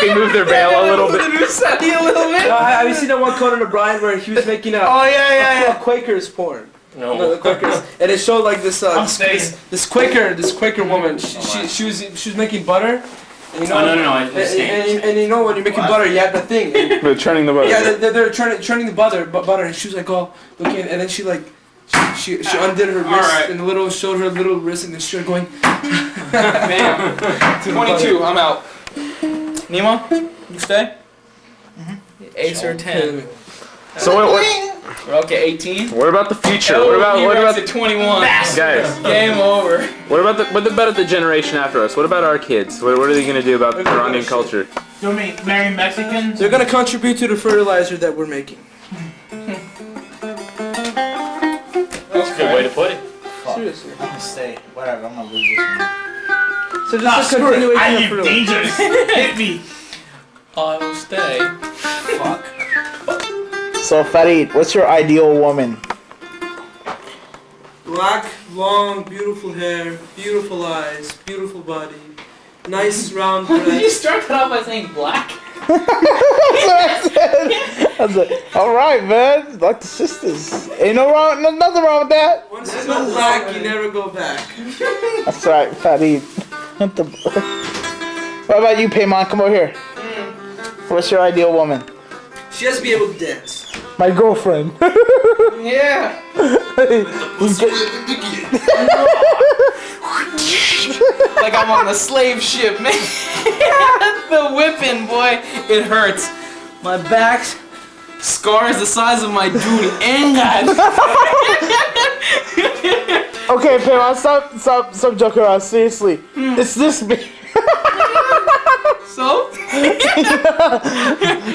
They move their veil a little bit.
A little bit.
Have you seen that one Conan O'Brien where he was making a
Oh yeah.
Quakers porn? No,
No.
the Quakers, and it showed like this
I'm staying.
this Quaker woman. She was making butter. And, you know,
Oh, no, I
and,
understand.
and you know when you're making butter, you have the thing. And,
They're churning the butter.
yeah, they're churning the butter, and she was like, oh, looking, and then she like. She undid her wrist
Alright.
and showed her little wrist and then she started going.
Bam. 22. I'm out. Nemo, you stay. Ace or 10.
So what?
We're okay. 18.
What about the future?
Oh,
What about
at 21?
guys?
Game over.
What about the generation after us? What about our kids? What are they gonna do about Iranian culture?
Do me marry Mexicans?
They're gonna contribute to the fertilizer that we're making.
That's a good way to put it.
Seriously.
I'm gonna stay. Whatever. I'm gonna lose this one.
So
Nah,
just a
screw it.
continuation
I
of
am
fertilizer.
dangerous. Hit me.
I will stay.
Fuck. So Farid, what's your ideal woman?
Black, long, beautiful hair, beautiful eyes, beautiful body, Nice round
You
breasts.
started off by saying black.
I was like, all right, man. Like the sisters. Ain't nothing wrong with that.
Once you go black, you never go back.
That's right, Farid. What about you, Paymon? Come over here. What's your ideal woman?
She has to be able to dance.
My girlfriend.
Yeah. Like I'm on the slave ship, man. The whipping, boy. It hurts. My back scars the size of my dude and God.
Okay, Paymon, stop joking around. Seriously. It's this big.
So?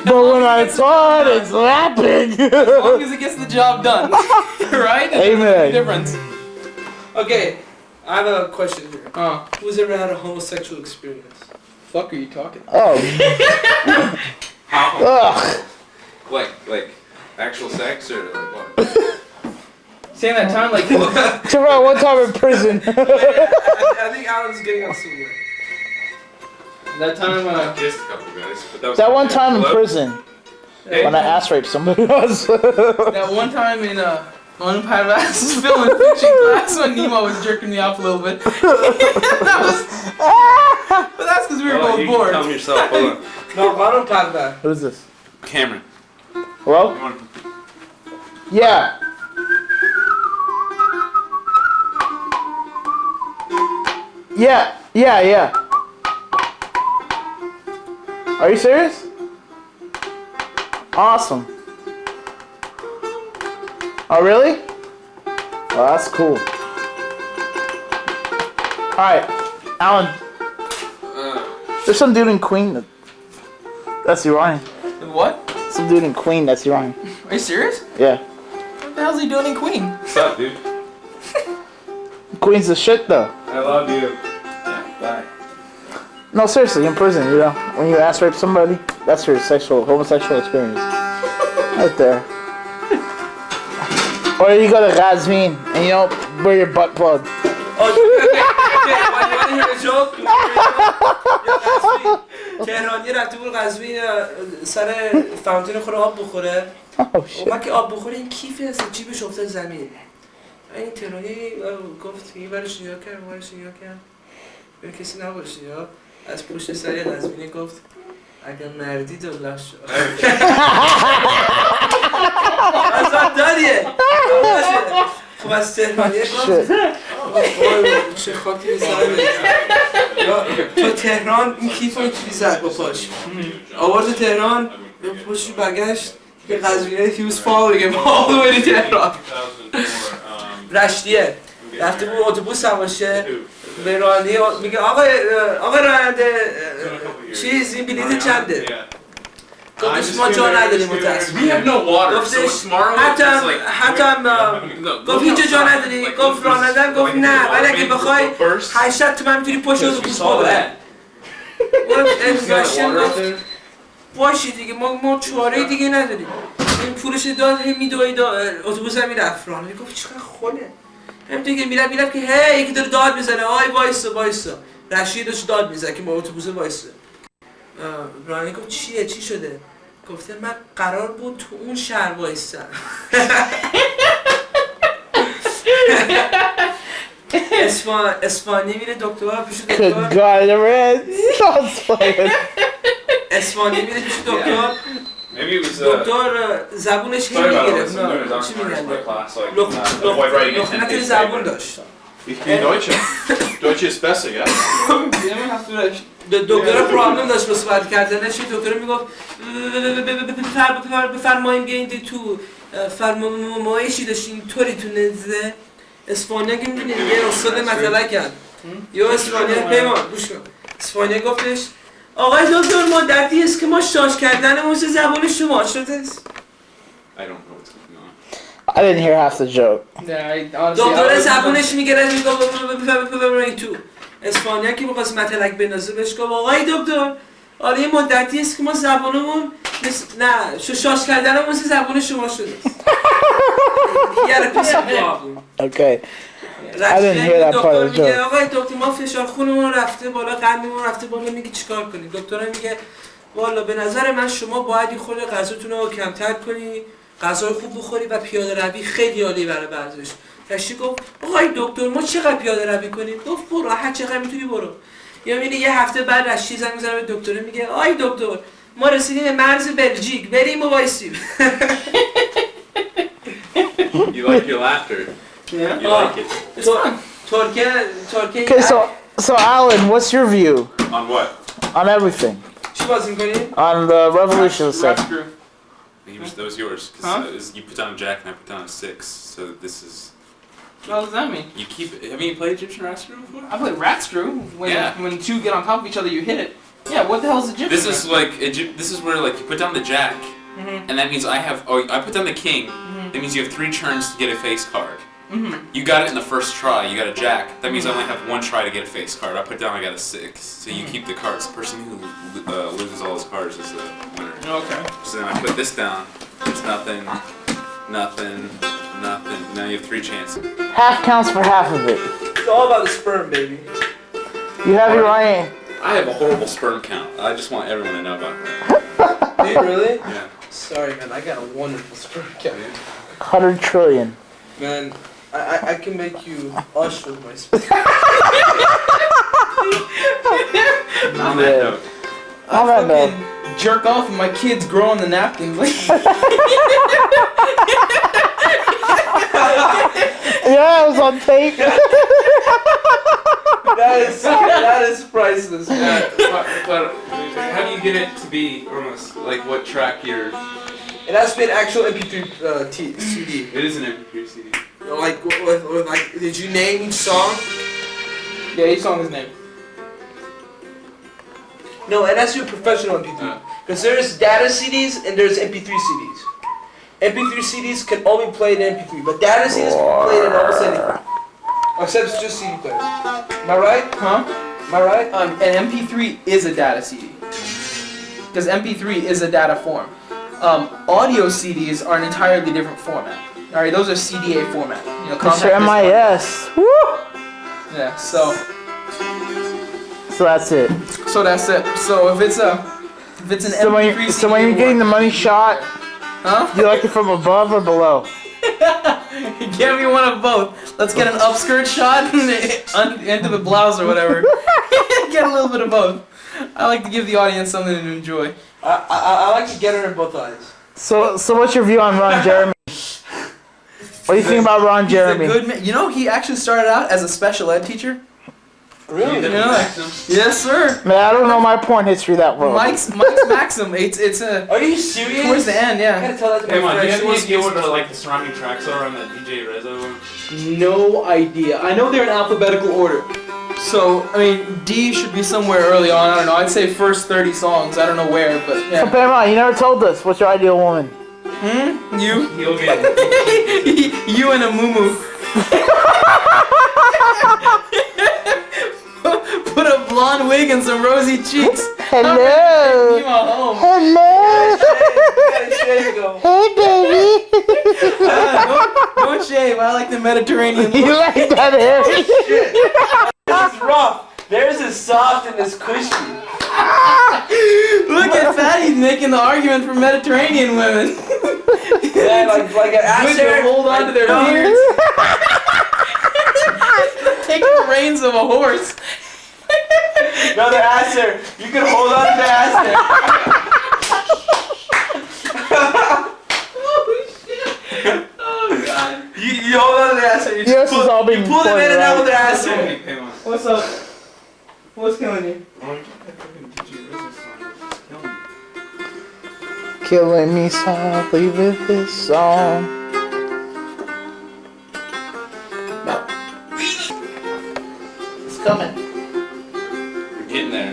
But when I saw it, it's laughing.
As long as it gets the job done. Right?
Amen.
Difference.
Okay, I have a question here. Who's ever had a homosexual experience?
Fuck are you talking?
Oh. Ugh.
Like actual sex or like what?
Saying that time like
Terrell, one time in prison.
I think Alan's getting on somewhere.
that time
Kissed a couple guys, but that was
That one time in
Hello?
prison. When I ass raped somebody else.
that one time in one of Pavas's film in fiction class when Nemo was jerking me off a little bit. But that's because we were both
You
bored.
can tell me yourself. Hold on.
No, I don't talk about.
Who is this?
Cameron.
Hello?
You want
Yeah. Yeah. Are you serious? Awesome. Oh, really? Oh, that's cool. Alright, Alan. There's some dude in Queen that's Iranian.
What?
Some dude in Queen that's Iranian.
Are you serious?
Yeah.
What the hell's he doing in Queen?
What's up, dude?
Queen's the shit, though.
I love you. Yeah, bye.
No, seriously, in prison, you know, when you ass rape somebody, that's your homosexual experience. Right there. Or you go to Ghazvin and you don't wear your butt plug.
Oh, okay. You want to hear a joke? تهرانی رفته بود قزوین سر فاونتین خوره آب بخوره. من که آب بخوره این کیفی هست جیبش افتاد زمین. این تهرانی گفت این برش نیا کرد بر کسی نباشه یا از پشت سر قزوینی گفت اگر مردی دلش شد. ازاد داریه. خب از تهرانی گفت چه خاکی بزنه. تو تهران این کیف رو چیزی زد با پاش. آورد تهران پشتی برگشت که قزوینه he was following him all the way to تهران. رشتیه رفته بود اتوبوس سوارشه به راننده میگه آقا راننده چیز این بلیط چنده؟ گفتش ما جا نداریم متاسفانه. گفتش حتی گفت هیچ جا نداری؟ گفت راننده‌ام گفت نه ولی اگه بخوای 80 تومن میتونی پشت اتوبوس ببری. اون انزاشن گفت باشه دیگه ما چاره دیگه نداریم. این پولش داد میدوید اتوبوس هم میرفت راننده گفت چقدر خونه. همینطور که میرم که هی یکی داره داد میزنه آی وایسا رشید داشت داد میزنه که ما اتوبوس وایسه. راننده گفت چیه چی شده؟ گفته من قرار بود تو اون شهر وایسم. اسپانی میره دکتر پیش دکتر. اسپانی میره پیش دکتر. دکتر زبونش هی میگرفت. چی میگن؟ لخنت زبون داشت.
Deutsch ist besser, ja?
دکتر پرابلم داشت با صحبت کردنش. دکتر میگفت بفرماییم بیایید تو فرمایشی داشتیم طوری تو نزده اسپانیا که میدونی یه استاد مطلقن یا اسپانیا پیمان گوش کن. اسپانیا گفتش آقای دکتر مدتی است که ما شاش کردنمون زبان شما شده است.
I didn't hear half the joke.
دکتر زبونش میگرفت میگفت تو اسپانیا که بخواست مطلق بنازه بهش گفت آقای دکتر آره یه مدتی است که ما زبانمون نه شاش کردنمون زبان شما شده است.
Okay. I didn't hear that part of the
میگه
joke.
آقای دکتر ما فشار خونمون رفته بالا، قندمون رفته بالا، میگه چیکار کنیم؟ دکتر میگه والا به نظر من شما باید این خود غذاتون رو کمتر کنی، غذای خوب بخوری و پیاده روی خیلی عالی برای ورزش. تشی گفت آقای دکتر ما چقدر پیاده روی کنیم؟ گفت برو هر چقدر میتونی برو. یا میبینی یه هفته بعد رشتی زنگ میزنه به دکتر میگه آقای دکتر ما رسیدیم به مرز بلژیک بریم و وایسیم.
You like your laughter.
Yeah.
You like it.
It's fun. Turkey.
Okay, so Alan, what's your view
On what?
on everything?
چی بازی می‌کنی؟
On the revolution stuff.
That was yours. Because you put down a jack and I put down a 6. So this is.
What does that mean?
You keep. Haven't you played Egyptian rat screw before?
I played rat screw. When two get on top of each other, you hit it. Yeah, what the hell is Egyptian?
This is like this is where like you put down the jack, and that means I put down the king. That means you have 3 turns to get a face card. You got it in the first try. You got a jack. That means I only have 1 try to get a face card. I put down I got a 6. So you keep the cards. The person who loses all his cards is the winner.
Okay.
So then I put this down. There's nothing, nothing, nothing. Now you have 3 chances.
Half counts for half of it.
It's all about the sperm, baby.
You have your right.
I have a horrible sperm count. I just want everyone to know about that.
Do you really?
Yeah.
Sorry, man. I got a wonderful sperm count.
100 trillion.
Man, I can make you Usher with my sperm.
On that note.
On that note.
Jerk off and my kids grow on the napkins.
Yeah, it was on tape.
That is priceless.
But how do you get it to be almost like what track you're?
It has to be an actual MP3 CD.
It is an MP3 CD.
Like, like, did you name each song?
Yeah, each song is named.
No, and that's your professional MP3. Because there's data CDs and there's MP3 CDs. MP3 CDs can only play in MP3, but data CDs can play in almost anything. Except it's just CD players. Am I right?
Huh?
Am I right?
An MP3 is a data CD. Because MP3 is a data form. Audio CDs are an entirely different format. Alright, those are CDA format. You know,
Mr. MIS. Woo!
Yeah, so
that's it.
So that's it. So if it's an MP3 CD,
So when you're getting the money shot,
huh?
do you like it from above or below?
Give me one of both. Let's get an upskirt shot into the blouse or whatever. Get a little bit of both. I like to give the audience something to enjoy.
I like to get her in both eyes.
So what's your view on Ron Jeremy? What do you think about Ron Jeremy?
He's a good man. You know, he actually started out as a special ed teacher.
Really?
Yeah. Yes, sir.
Man, I don't know my porn history that well.
Mike's Maxim. It's a.
Are you serious?
Towards the end,
I
yeah.
gotta tell that to
Hey,
my
man, do you
friend.
have any idea what like the surrounding tracks are on that DJ Rezzo one?
No idea. I know they're in alphabetical order. So, I mean, D should be somewhere early on. I don't know. I'd say first 30 songs. I don't know where, but
So,
yeah.
Pamela, you never told us. What's your ideal woman?
You?
He'll be.
You and a muumuu. Put a blonde wig and some rosy cheeks.
Hello.
You are home.
Hello.
There you go.
Hey, baby.
Don't shave. I like the Mediterranean
You
look.
like that hair?
This is rough. Theirs is soft and it's cushy.
Look at Fatty making the argument for Mediterranean women.
Yeah, like an
Good to
actor.
hold on to their beards. Taking the reins of a horse.
No, the answer. You can hold on to the answer.
Oh god.
You hold on to the answer. You
Yes, it's all being
pull them in
pointed
and out
out.
with the answer.
What's up? What's killing you?
Killing me softly with this song.
It's coming.
We're getting there.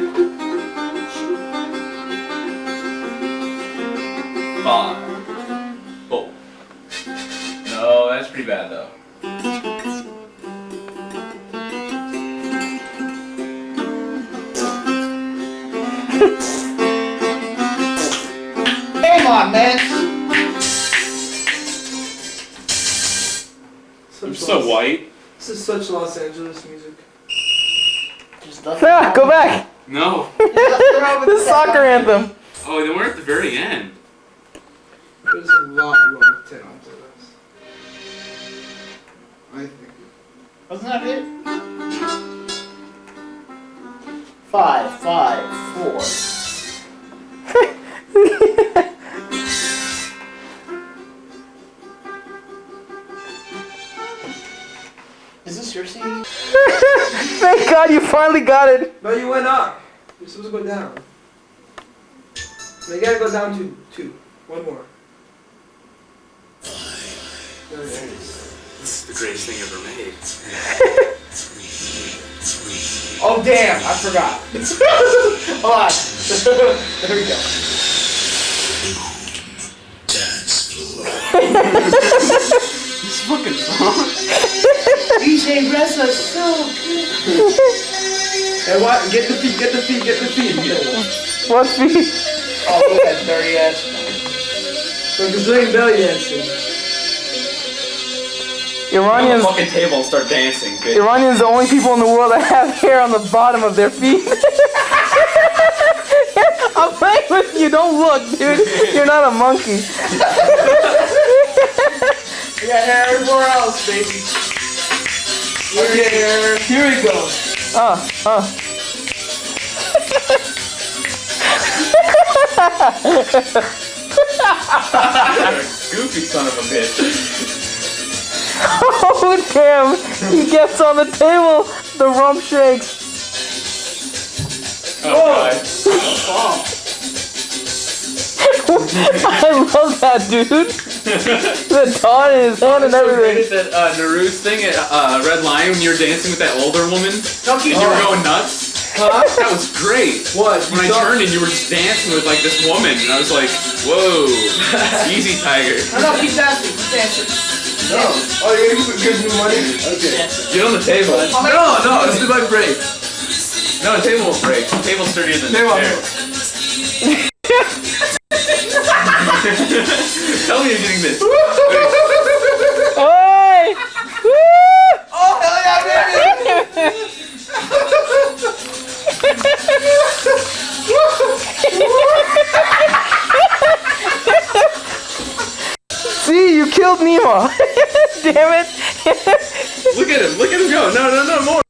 5, 4. No, that's pretty bad though.
Come on, man.
I'm so white.
This is such Los Angeles music.
Ah, go back.
No.
The soccer anthem.
Oh, they were at the very end.
There's a lot wrong with 10 onto this. I think.
Wasn't that it? 5, 5, 4. Is this your CD?
Thank God you finally got it.
No, you went up. You're supposed to go down. No, you gotta go down to 2. One more. There it is.
This is the greatest thing ever made.
Oh damn, I forgot. Hold on. There we go.
This fucking song.
DJ Ressa's so good.
Hey, what? Get the feet, get the feet, get the feet.
What feet?
Oh, look at that dirty ass.
Like he's doing belly dancing.
Iranians,
fucking table and start dancing, bitch.
Iranians the only people in the world that have hair on the bottom of their feet. I'm playing with you. Don't look, dude. You're not a monkey.
We got hair everywhere else, baby.
Okay, here we go.
Goofy son of a bitch.
Oh damn! He gets on the table. The rump shakes.
Oh god.
I love that, dude. The taunt in his hand and everything.
That Naru's thing at Red Lion when you were dancing with that older woman and you were going nuts.
Huh?
That was great.
What?
When I turned and you were just dancing with like this woman and I was like, whoa, easy tiger.
No, keep dancing, keep dancing.
No. Oh, you're gonna give me money? Okay.
Get on the table.
No, this is my break.
No, the table won't break. The table's sturdier than the chair. Tell me you're getting this.
Oi!
Oh, hell yeah, baby!
See, you killed Nemo. Damn it.
Look at him go. No, more.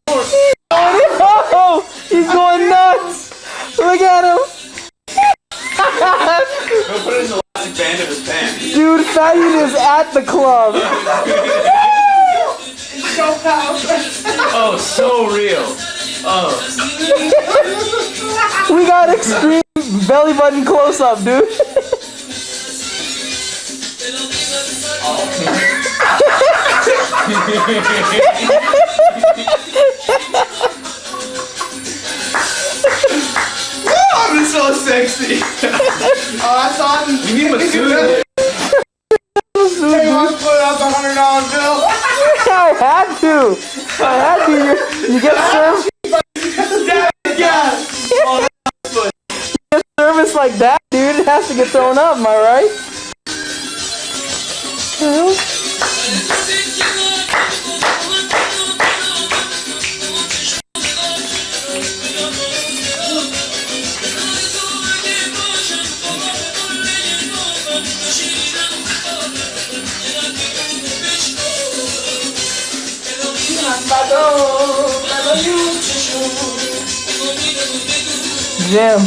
Oh no! He's going nuts. Look at him.
Go put it in the elastic band of his pants.
Dude, Fayed is at the club.
So powerful.
Oh, so real. Oh.
We got extreme belly button close up, dude.
I'm so sexy.
Oh, that's on.
You need Masood.
Hey, want to put up a $100 bill?
I had to. You get served.
Yeah.
You get service like that, dude. It has to get thrown up. Am I right? Jam.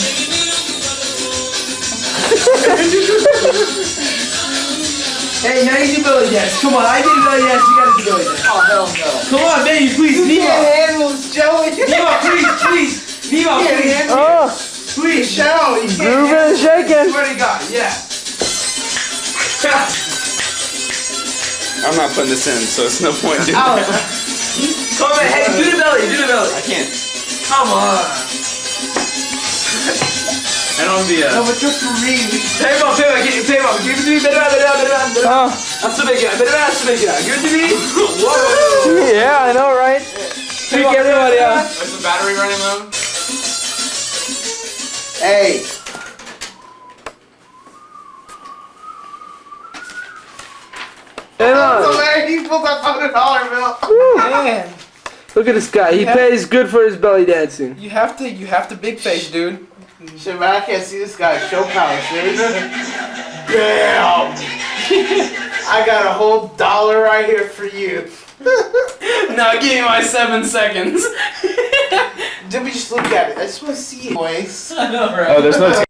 Hey, now you do belly dance. Come on, I did belly dance. You gotta do belly dance.
Oh, hell no.
Come on, baby, please.
You
Nemo.
can't handle this, Joey.
Nemo, please. Nemo,
You can't
please.
handle
Oh,
Please.
Show. You can't
grooving
handle
and shaking.
Swear to God, yeah.
I'm not putting this in, so it's no point doing
Ow.
it.
Come on, hey, do the belly, do the belly.
I can't.
Come on.
And on the
No, but just for me.
Pay him up. Give it to me. Better.
Oh,
That's make it. Better. Give it to me. Whoa.
yeah, I know, right? Freak everybody out.
Is the battery running low?
Hey.
Hang on.
So there he pulls out the $100 bill.
Man,
Look at this guy. He
Yeah.
pays good for his belly dancing.
you have to big face, dude.
Shit, man, I can't see this guy. Show power, dude. Damn. I got a whole $1 right here for you.
Now give me my 7 seconds.
Did we just look at it? I just want to see it, boys.
I know, right?
Oh, there's no